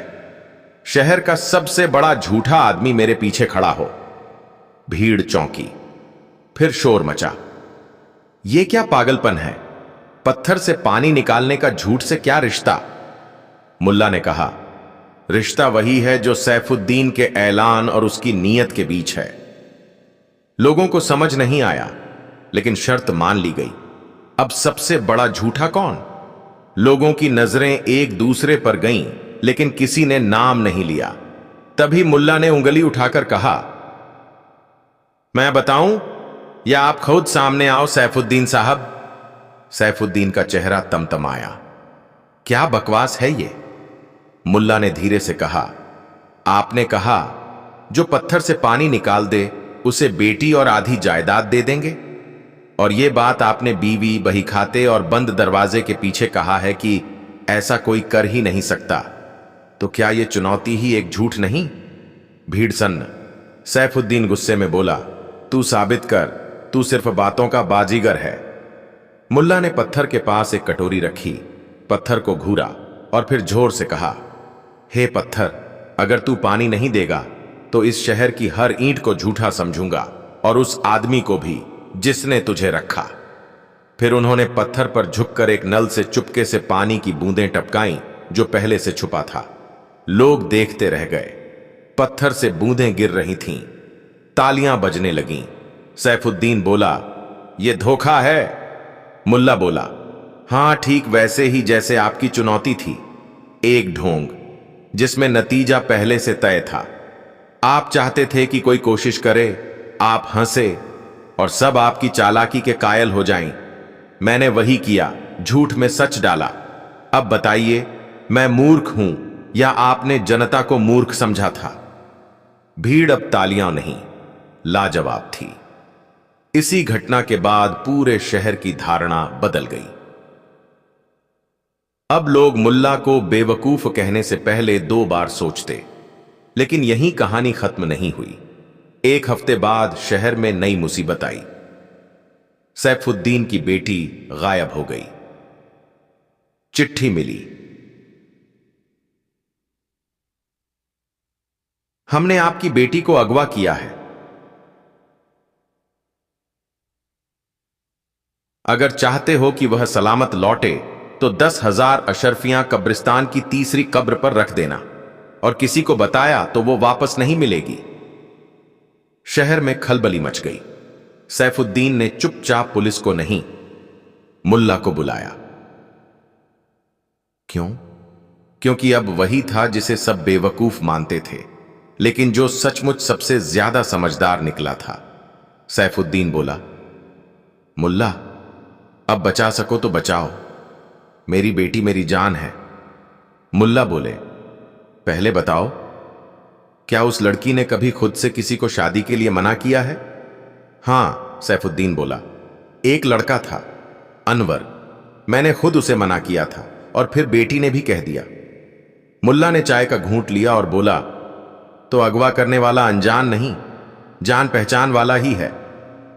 शहर का सबसे बड़ा झूठा आदमी मेरे पीछे खड़ा हो। भीड़ चौंकी, फिर शोर मचा। यह क्या पागलपन है? पत्थर से पानी निकालने का झूठ से क्या रिश्ता? मुल्ला ने कहा, रिश्ता वही है जो सैफुद्दीन के ऐलान और उसकी नीयत के बीच है। लोगों को समझ नहीं आया, लेकिन शर्त मान ली गई। अब सबसे बड़ा झूठा कौन? लोगों की नजरें एक दूसरे पर गईं, लेकिन किसी ने नाम नहीं लिया। तभी मुल्ला ने उंगली उठाकर कहा, मैं बताऊं या आप खुद सामने आओ सैफुद्दीन साहब? सैफुद्दीन का चेहरा तमतमाया। क्या बकवास है ये? मुल्ला ने धीरे से कहा, आपने कहा जो पत्थर से पानी निकाल दे उसे बेटी और आधी जायदाद दे देंगे, और ये बात आपने बीवी, बहीखाते और बंद दरवाजे के पीछे कहा है कि ऐसा कोई कर ही नहीं सकता, तो क्या यह चुनौती ही एक झूठ नहीं? भीड़ सन्न। सैफुद्दीन गुस्से में बोला, तू साबित कर, तू सिर्फ बातों का बाजीगर है। मुल्ला ने पत्थर के पास एक कटोरी रखी, पत्थर को घूरा और फिर जोर से कहा, हे पत्थर, अगर तू पानी नहीं देगा तो इस शहर की हर ईंट को झूठा समझूंगा और उस आदमी को भी जिसने तुझे रखा। फिर उन्होंने पत्थर पर झुककर एक नल से चुपके से पानी की बूंदें टपकाईं जो पहले से छुपा था। लोग देखते रह गए। पत्थर से बूंदें गिर रही थीं, तालियां बजने लगीं। सैफुद्दीन बोला, यह धोखा है। मुल्ला बोला, हां, ठीक वैसे ही जैसे आपकी चुनौती थी, एक ढोंग जिसमें नतीजा पहले से तय था। आप चाहते थे कि कोई कोशिश करे, आप हंसे और सब आपकी चालाकी के कायल हो जाएं। मैंने वही किया, झूठ में सच डाला। अब बताइए, मैं मूर्ख हूं या आपने जनता को मूर्ख समझा था? भीड़ अब तालियां नहीं, लाजवाब थी। इसी घटना के बाद पूरे शहर की धारणा बदल गई। अब लोग मुल्ला को बेवकूफ कहने से पहले 2 बार सोचते। लेकिन यही कहानी खत्म नहीं हुई। एक हफ्ते बाद शहर में नई मुसीबत आई। सैफुद्दीन की बेटी गायब हो गई। चिट्ठी मिली, हमने आपकी बेटी को अगवा किया है। अगर चाहते हो कि वह सलामत लौटे तो 10,000 अशरफियां कब्रिस्तान की तीसरी कब्र पर रख देना, और किसी को बताया तो वो वापस नहीं मिलेगी। शहर में खलबली मच गई। सैफुद्दीन ने चुपचाप पुलिस को नहीं, मुल्ला को बुलाया। क्यों? क्योंकि अब वही था जिसे सब बेवकूफ मानते थे, लेकिन जो सचमुच सबसे ज्यादा समझदार निकला था। सैफुद्दीन बोला, मुल्ला, अब बचा सको तो बचाओ, मेरी बेटी मेरी जान है। मुल्ला बोले, पहले बताओ, क्या उस लड़की ने कभी खुद से किसी को शादी के लिए मना किया है? हां, सैफुद्दीन बोला, एक लड़का था, अनवर। मैंने खुद उसे मना किया था और फिर बेटी ने भी कह दिया। मुल्ला ने चाय का घूंट लिया और बोला, तो अगवा करने वाला अनजान नहीं, जान पहचान वाला ही है,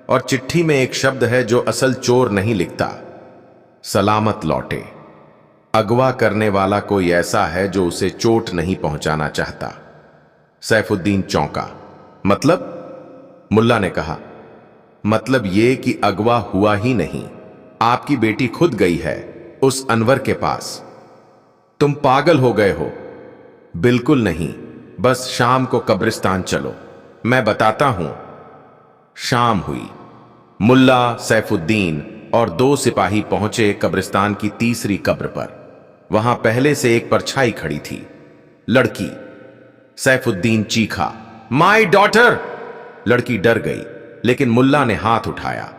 और चिट्ठी में एक शब्द है जो असल चोर नहीं लिखता, सलामत लौटे। अगवा करने वाला कोई ऐसा है जो उसे चोट नहीं पहुंचाना चाहता। सैफुद्दीन चौंका। मतलब? मुल्ला ने कहा, मतलब ये कि अगवा हुआ ही नहीं, आपकी बेटी खुद गई है उस अनवर के पास। तुम पागल हो गए हो? बिल्कुल नहीं, बस शाम को कब्रिस्तान चलो, मैं बताता हूं। शाम हुई। मुल्ला, सैफुद्दीन और 2 सिपाही पहुंचे कब्रिस्तान की तीसरी कब्र पर। वहां पहले से एक परछाई खड़ी थी, लड़की। सैफुद्दीन चीखा, माय डॉटर! लड़की डर गई, लेकिन मुल्ला ने हाथ उठाया,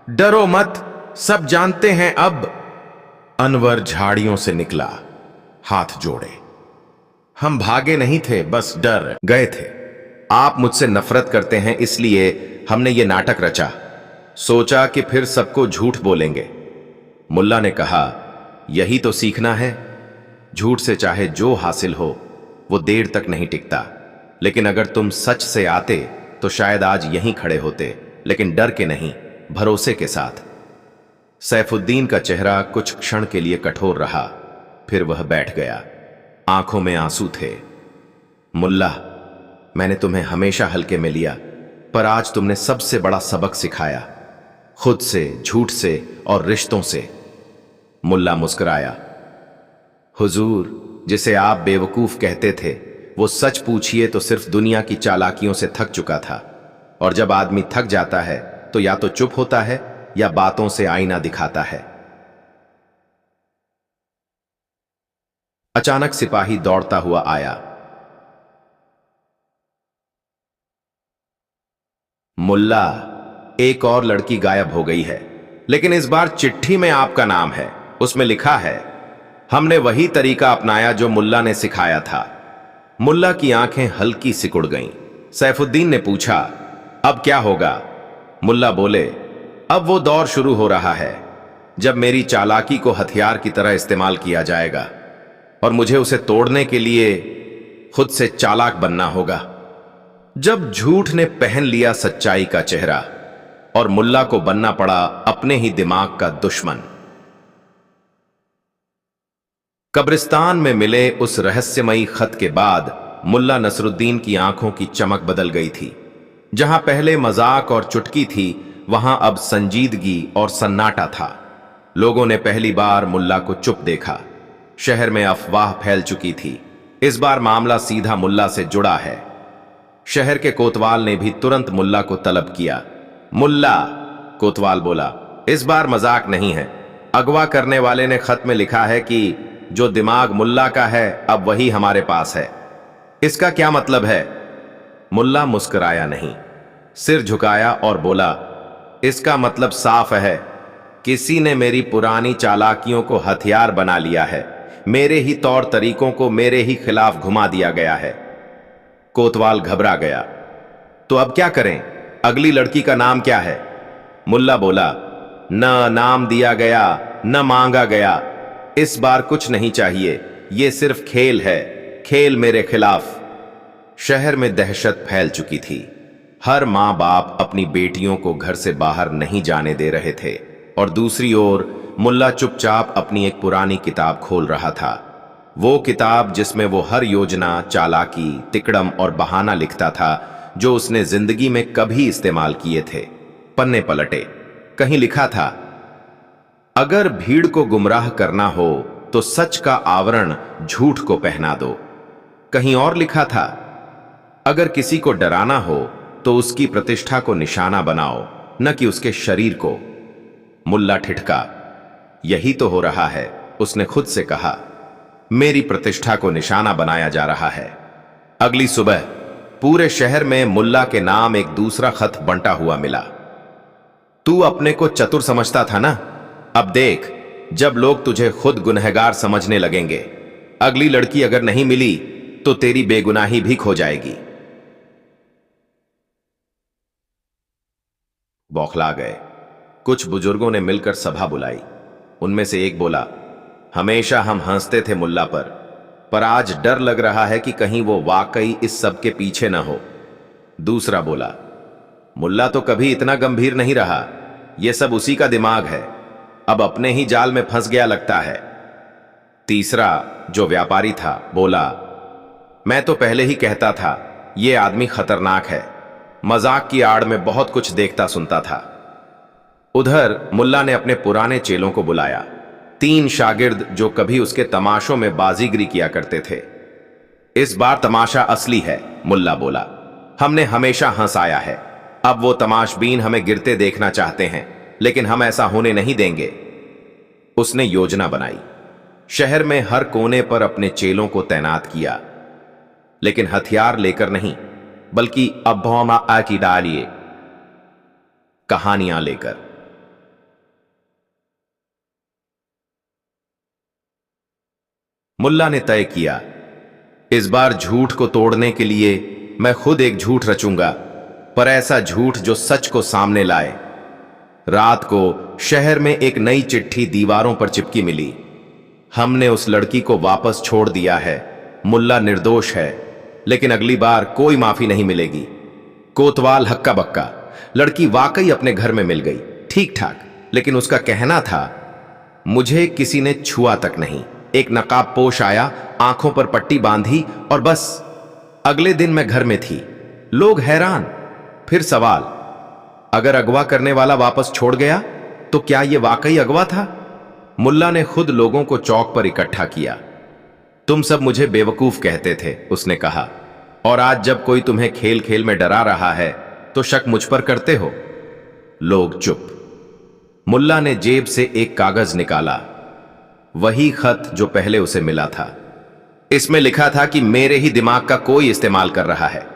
डरो मत, सब जानते हैं अब। अनवर झाड़ियों से निकला, हाथ जोड़े, हम भागे नहीं थे, बस डर गए थे। आप मुझसे नफरत करते हैं, इसलिए हमने ये नाटक रचा, सोचा कि फिर सबको झूठ बोलेंगे। मुल्ला ने कहा, यही तो सीखना है, झूठ से चाहे जो हासिल हो वो देर तक नहीं टिकता। लेकिन अगर तुम सच से आते तो शायद आज यहीं खड़े होते, लेकिन डर के नहीं, भरोसे के साथ। सैफुद्दीन का चेहरा कुछ क्षण के लिए कठोर रहा, फिर वह बैठ गया, आंखों में आंसू थे। मुल्ला, मैंने तुम्हें हमेशा हल्के में लिया, पर आज तुमने सबसे बड़ा सबक सिखाया, खुद से, झूठ से और रिश्तों से। मुल्ला मुस्कुराया, हुजूर, जिसे आप बेवकूफ कहते थे, वो सच पूछिए तो सिर्फ दुनिया की चालाकियों से थक चुका था, और जब आदमी थक जाता है तो या तो चुप होता है या बातों से आईना दिखाता है। अचानक सिपाही दौड़ता हुआ आया। मुल्ला, एक और लड़की गायब हो गई है, लेकिन इस बार चिट्ठी में आपका नाम है। उसमें लिखा है, हमने वही तरीका अपनाया जो मुल्ला ने सिखाया था। मुल्ला की आंखें हल्की सिकुड़ गईं। सैफुद्दीन ने पूछा, अब क्या होगा? मुल्ला बोले, अब वो दौर शुरू हो रहा है जब मेरी चालाकी को हथियार की तरह इस्तेमाल किया जाएगा और मुझे उसे तोड़ने के लिए खुद से चालाक बनना होगा। जब झूठ ने पहन लिया सच्चाई का चेहरा और मुल्ला को बनना पड़ा अपने ही दिमाग का दुश्मन। कब्रिस्तान में मिले उस रहस्यमयी खत के बाद मुल्ला नसरुद्दीन की आंखों की चमक बदल गई थी। जहां पहले मजाक और चुटकी थी, वहां अब संजीदगी और सन्नाटा था। लोगों ने पहली बार मुल्ला को चुप देखा। शहर में अफवाह फैल चुकी थी, इस बार मामला सीधा मुल्ला से जुड़ा है। शहर के कोतवाल ने भी तुरंत मुल्ला को तलब किया। मुल्ला, कोतवाल बोला, इस बार मजाक नहीं है। अगवा करने वाले ने खत में लिखा है कि जो दिमाग मुल्ला का है अब वही हमारे पास है। इसका क्या मतलब है? मुल्ला मुस्कुराया नहीं, सिर झुकाया और बोला, इसका मतलब साफ है, किसी ने मेरी पुरानी चालाकियों को हथियार बना लिया है। मेरे ही तौर तरीकों को मेरे ही खिलाफ घुमा दिया गया है। कोतवाल घबरा गया। तो अब क्या करें? अगली लड़की का नाम क्या है? मुल्ला बोला, न नाम दिया गया न मांगा गया। इस बार कुछ नहीं चाहिए, यह सिर्फ खेल है, खेल मेरे खिलाफ। शहर में दहशत फैल चुकी थी। हर मां बाप अपनी बेटियों को घर से बाहर नहीं जाने दे रहे थे और दूसरी ओर मुल्ला चुपचाप अपनी एक पुरानी किताब खोल रहा था। वो किताब जिसमें वो हर योजना, चालाकी, तिकड़म और बहाना लिखता था जो उसने जिंदगी में कभी इस्तेमाल किए थे। पन्ने पलटे, कहीं लिखा था, अगर भीड़ को गुमराह करना हो तो सच का आवरण झूठ को पहना दो। कहीं और लिखा था, अगर किसी को डराना हो तो उसकी प्रतिष्ठा को निशाना बनाओ, न कि उसके शरीर को। मुल्ला ठिठका, यही तो हो रहा है, उसने खुद से कहा। मेरी प्रतिष्ठा को निशाना बनाया जा रहा है। अगली सुबह पूरे शहर में मुल्ला के नाम एक दूसरा खत बंटा हुआ मिला। तू अपने को चतुर समझता था ना? अब देख, जब लोग तुझे खुद गुनहगार समझने लगेंगे। अगली लड़की अगर नहीं मिली तो तेरी बेगुनाही भी खो जाएगी। बौखला गए। कुछ बुजुर्गों ने मिलकर सभा बुलाई। उनमें से एक बोला, हमेशा हम हंसते थे मुल्ला पर आज डर लग रहा है कि कहीं वो वाकई इस सब के पीछे ना हो। दूसरा बोला, मुल्ला तो कभी इतना गंभीर नहीं रहा, यह सब उसी का दिमाग है, अब अपने ही जाल में फंस गया लगता है। तीसरा, जो व्यापारी था, बोला, मैं तो पहले ही कहता था यह आदमी खतरनाक है, मजाक की आड़ में बहुत कुछ देखता सुनता था। उधर मुल्ला ने अपने पुराने चेलों को बुलाया, 3 शागिर्द जो कभी उसके तमाशों में बाजीगरी किया करते थे। इस बार तमाशा असली है, मुल्ला बोला, हमने हमेशा हंसाया है, अब वो तमाशबीन हमें गिरते देखना चाहते हैं, लेकिन हम ऐसा होने नहीं देंगे। उसने योजना बनाई, शहर में हर कोने पर अपने चेलों को तैनात किया, लेकिन हथियार लेकर नहीं, बल्कि अभौमा की डालिए कहानियां लेकर। मुल्ला ने तय किया, इस बार झूठ को तोड़ने के लिए मैं खुद एक झूठ रचूंगा, पर ऐसा झूठ जो सच को सामने लाए। रात को शहर में एक नई चिट्ठी दीवारों पर चिपकी मिली, हमने उस लड़की को वापस छोड़ दिया है, मुल्ला निर्दोष है, लेकिन अगली बार कोई माफी नहीं मिलेगी। कोतवाल हक्का बक्का, लड़की वाकई अपने घर में मिल गई, ठीक ठाक, लेकिन उसका कहना था, मुझे किसी ने छुआ तक नहीं। एक नकाब पोश आया, आंखों पर पट्टी बांधी और बस। अगले दिन मैं घर में थी। लोग हैरान। फिर सवाल, अगर अगवा करने वाला वापस छोड़ गया तो क्या यह वाकई अगवा था? मुल्ला ने खुद लोगों को चौक पर इकट्ठा किया। तुम सब मुझे बेवकूफ कहते थे, उसने कहा, और आज जब कोई तुम्हें खेल खेल में डरा रहा है तो शक मुझ पर करते हो। लोग चुप। मुल्ला ने जेब से एक कागज निकाला, वही खत जो पहले उसे मिला था। इसमें लिखा था कि मेरे ही दिमाग का कोई इस्तेमाल कर रहा है।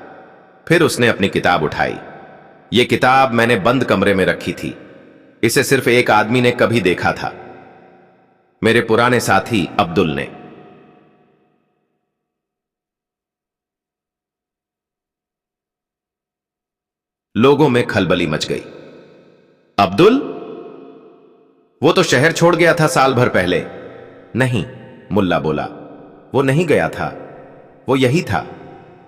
फिर उसने अपनी किताब उठाई। यह किताब मैंने बंद कमरे में रखी थी, इसे सिर्फ एक आदमी ने कभी देखा था, मेरे पुराने साथी अब्दुल ने। लोगों में खलबली मच गई। अब्दुल? वो तो शहर छोड़ गया था साल भर पहले। नहीं, मुल्ला बोला, वो नहीं गया था, वो यही था,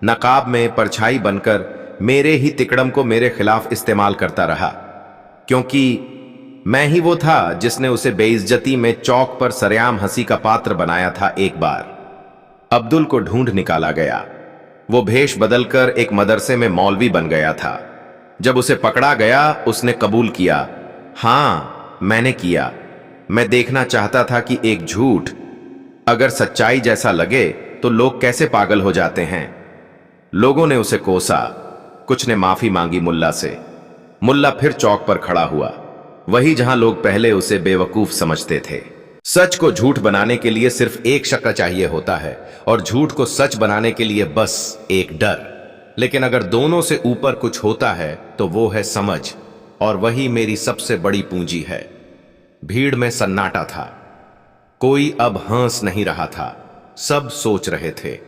नकाब में परछाई बनकर मेरे ही तिकड़म को मेरे खिलाफ इस्तेमाल करता रहा, क्योंकि मैं ही वो था जिसने उसे बेइज्जती में चौक पर सरेआम हंसी का पात्र बनाया था। एक बार अब्दुल को ढूंढ निकाला गया। वो भेष बदलकर एक मदरसे में मौलवी बन गया था। जब उसे पकड़ा गया, उसने कबूल किया, हां मैंने किया। मैं देखना चाहता था कि एक झूठ अगर सच्चाई जैसा लगे तो लोग कैसे पागल हो जाते हैं। लोगों ने उसे कोसा, कुछ ने माफी मांगी मुल्ला से। मुल्ला फिर चौक पर खड़ा हुआ, वही जहां लोग पहले उसे बेवकूफ समझते थे। सच को झूठ बनाने के लिए सिर्फ एक शक्ल चाहिए होता है, और झूठ को सच बनाने के लिए बस एक डर। लेकिन अगर दोनों से ऊपर कुछ होता है तो वो है समझ, और वही मेरी सबसे बड़ी पूंजी है। भीड़ में सन्नाटा था, कोई अब हंस नहीं रहा था, सब सोच रहे थे।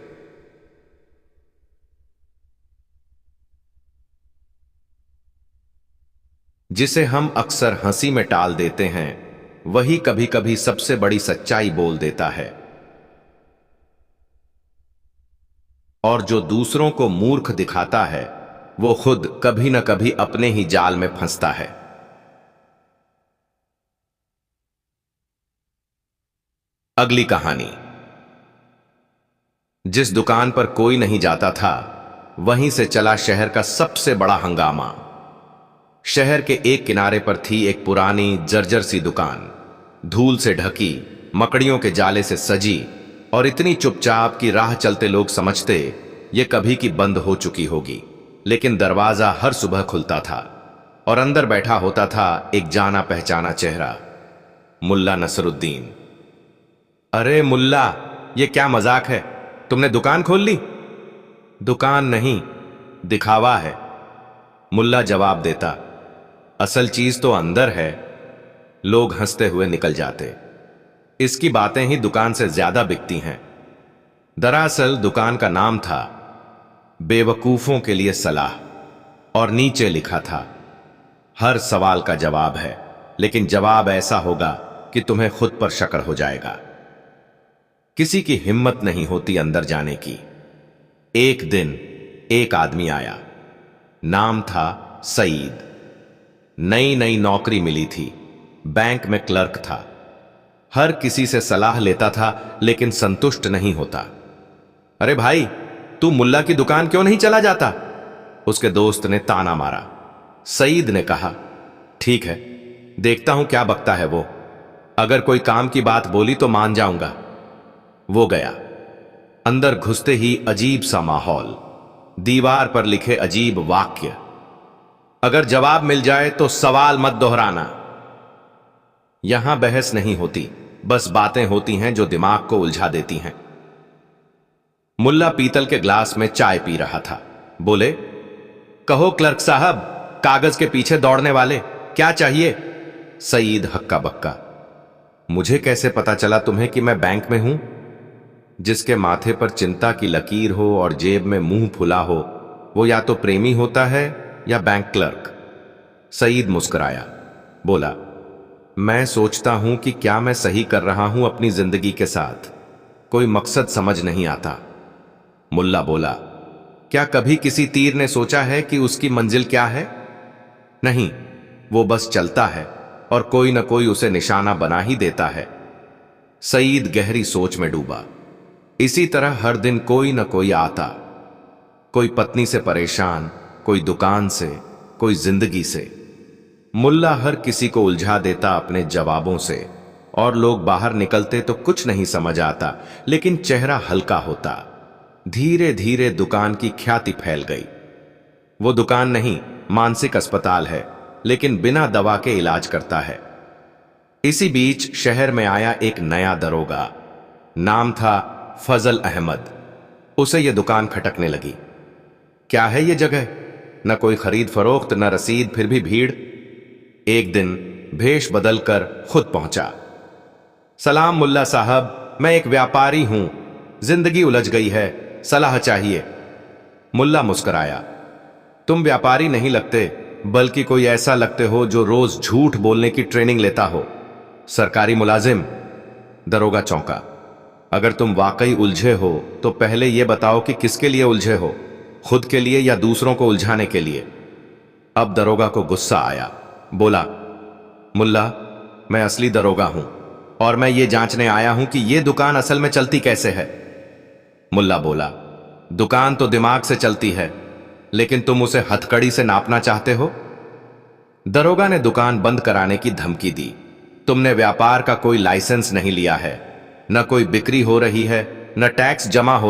जिसे हम अक्सर हंसी में टाल देते हैं, वही कभी कभी सबसे बड़ी सच्चाई बोल देता है। और जो दूसरों को मूर्ख दिखाता है, वो खुद कभी न कभी अपने ही जाल में फंसता है। अगली कहानी। जिस दुकान पर कोई नहीं जाता था, वहीं से चला शहर का सबसे बड़ा हंगामा। शहर के एक किनारे पर थी एक पुरानी जर्जर सी दुकान, धूल से ढकी, मकड़ियों के जाले से सजी, और इतनी चुपचाप कि राह चलते लोग समझते ये कभी की बंद हो चुकी होगी। लेकिन दरवाजा हर सुबह खुलता था, और अंदर बैठा होता था एक जाना पहचाना चेहरा, मुल्ला नसरुद्दीन। अरे मुल्ला, ये क्या मजाक है, तुमने दुकान खोल ली? दुकान नहीं, दिखावा है, मुल्ला जवाब देता। असल चीज तो अंदर है। लोग हंसते हुए निकल जाते। इसकी बातें ही दुकान से ज्यादा बिकती हैं। दरअसल दुकान का नाम था बेवकूफों के लिए सलाह, और नीचे लिखा था, हर सवाल का जवाब है, लेकिन जवाब ऐसा होगा कि तुम्हें खुद पर शक हो जाएगा। किसी की हिम्मत नहीं होती अंदर जाने की। एक दिन एक आदमी आया, नाम था सईद। नई नई नौकरी मिली थी, बैंक में क्लर्क था। हर किसी से सलाह लेता था, लेकिन संतुष्ट नहीं होता। अरे भाई, तू मुल्ला की दुकान क्यों नहीं चला जाता? उसके दोस्त ने ताना मारा। सईद ने कहा, ठीक है, देखता हूं क्या बकता है वो। अगर कोई काम की बात बोली तो मान जाऊंगा। वो गया। अंदर घुसते ही अजीब सा माहौल, दीवार पर लिखे अजीब वाक्य, अगर जवाब मिल जाए तो सवाल मत दोहराना। यहां बहस नहीं होती, बस बातें होती हैं जो दिमाग को उलझा देती हैं। मुल्ला पीतल के ग्लास में चाय पी रहा था। बोले, कहो क्लर्क साहब, कागज के पीछे दौड़ने वाले, क्या चाहिए? सईद हक्का बक्का, मुझे कैसे पता चला तुम्हें कि मैं बैंक में हूं? जिसके माथे पर चिंता की लकीर हो और जेब में मुंह फुला हो, वो या तो प्रेमी होता है या बैंक क्लर्क। सईद मुस्कुराया, बोला, मैं सोचता हूं कि क्या मैं सही कर रहा हूं अपनी जिंदगी के साथ, कोई मकसद समझ नहीं आता। मुल्ला बोला, क्या कभी किसी तीर ने सोचा है कि उसकी मंजिल क्या है? नहीं, वो बस चलता है और कोई ना कोई उसे निशाना बना ही देता है। सईद गहरी सोच में डूबा। इसी तरह हर दिन कोई ना कोई आता, कोई पत्नी से परेशान, कोई दुकान से, कोई जिंदगी से। मुल्ला हर किसी को उलझा देता अपने जवाबों से, और लोग बाहर निकलते तो कुछ नहीं समझ आता, लेकिन चेहरा हल्का होता। धीरे धीरे दुकान की ख्याति फैल गई। वो दुकान नहीं, मानसिक अस्पताल है, लेकिन बिना दवा के इलाज करता है। इसी बीच शहर में आया एक नया दरोगा, नाम था फजल अहमद। उसे यह दुकान खटकने लगी। क्या है ये जगह? न कोई खरीद फरोख्त, न रसीद, फिर भी भीड़। एक दिन भेष बदलकर खुद पहुंचा। सलाम मुल्ला साहब, मैं एक व्यापारी हूं, जिंदगी उलझ गई है, सलाह चाहिए। मुल्ला मुस्कुराया, तुम व्यापारी नहीं लगते, बल्कि कोई ऐसा लगते हो जो रोज झूठ बोलने की ट्रेनिंग लेता हो। सरकारी मुलाजिम। दरोगा चौंका। अगर तुम वाकई उलझे हो तो पहले यह बताओ कि किसके लिए उलझे हो, खुद के लिए या दूसरों को उलझाने के लिए। अब दरोगा को गुस्सा आया। बोला, मुल्ला, मैं असली दरोगा हूं और मैं ये जांचने आया हूं कि यह दुकान असल में चलती कैसे है। मुल्ला बोला, दुकान तो दिमाग से चलती है, लेकिन तुम उसे हथकड़ी से नापना चाहते हो। दरोगा ने दुकान बंद कराने की धमकी दी। तुमने व्यापार का कोई लाइसेंस नहीं लिया है, न कोई बिक्री हो रही है, न टैक्स जमा हो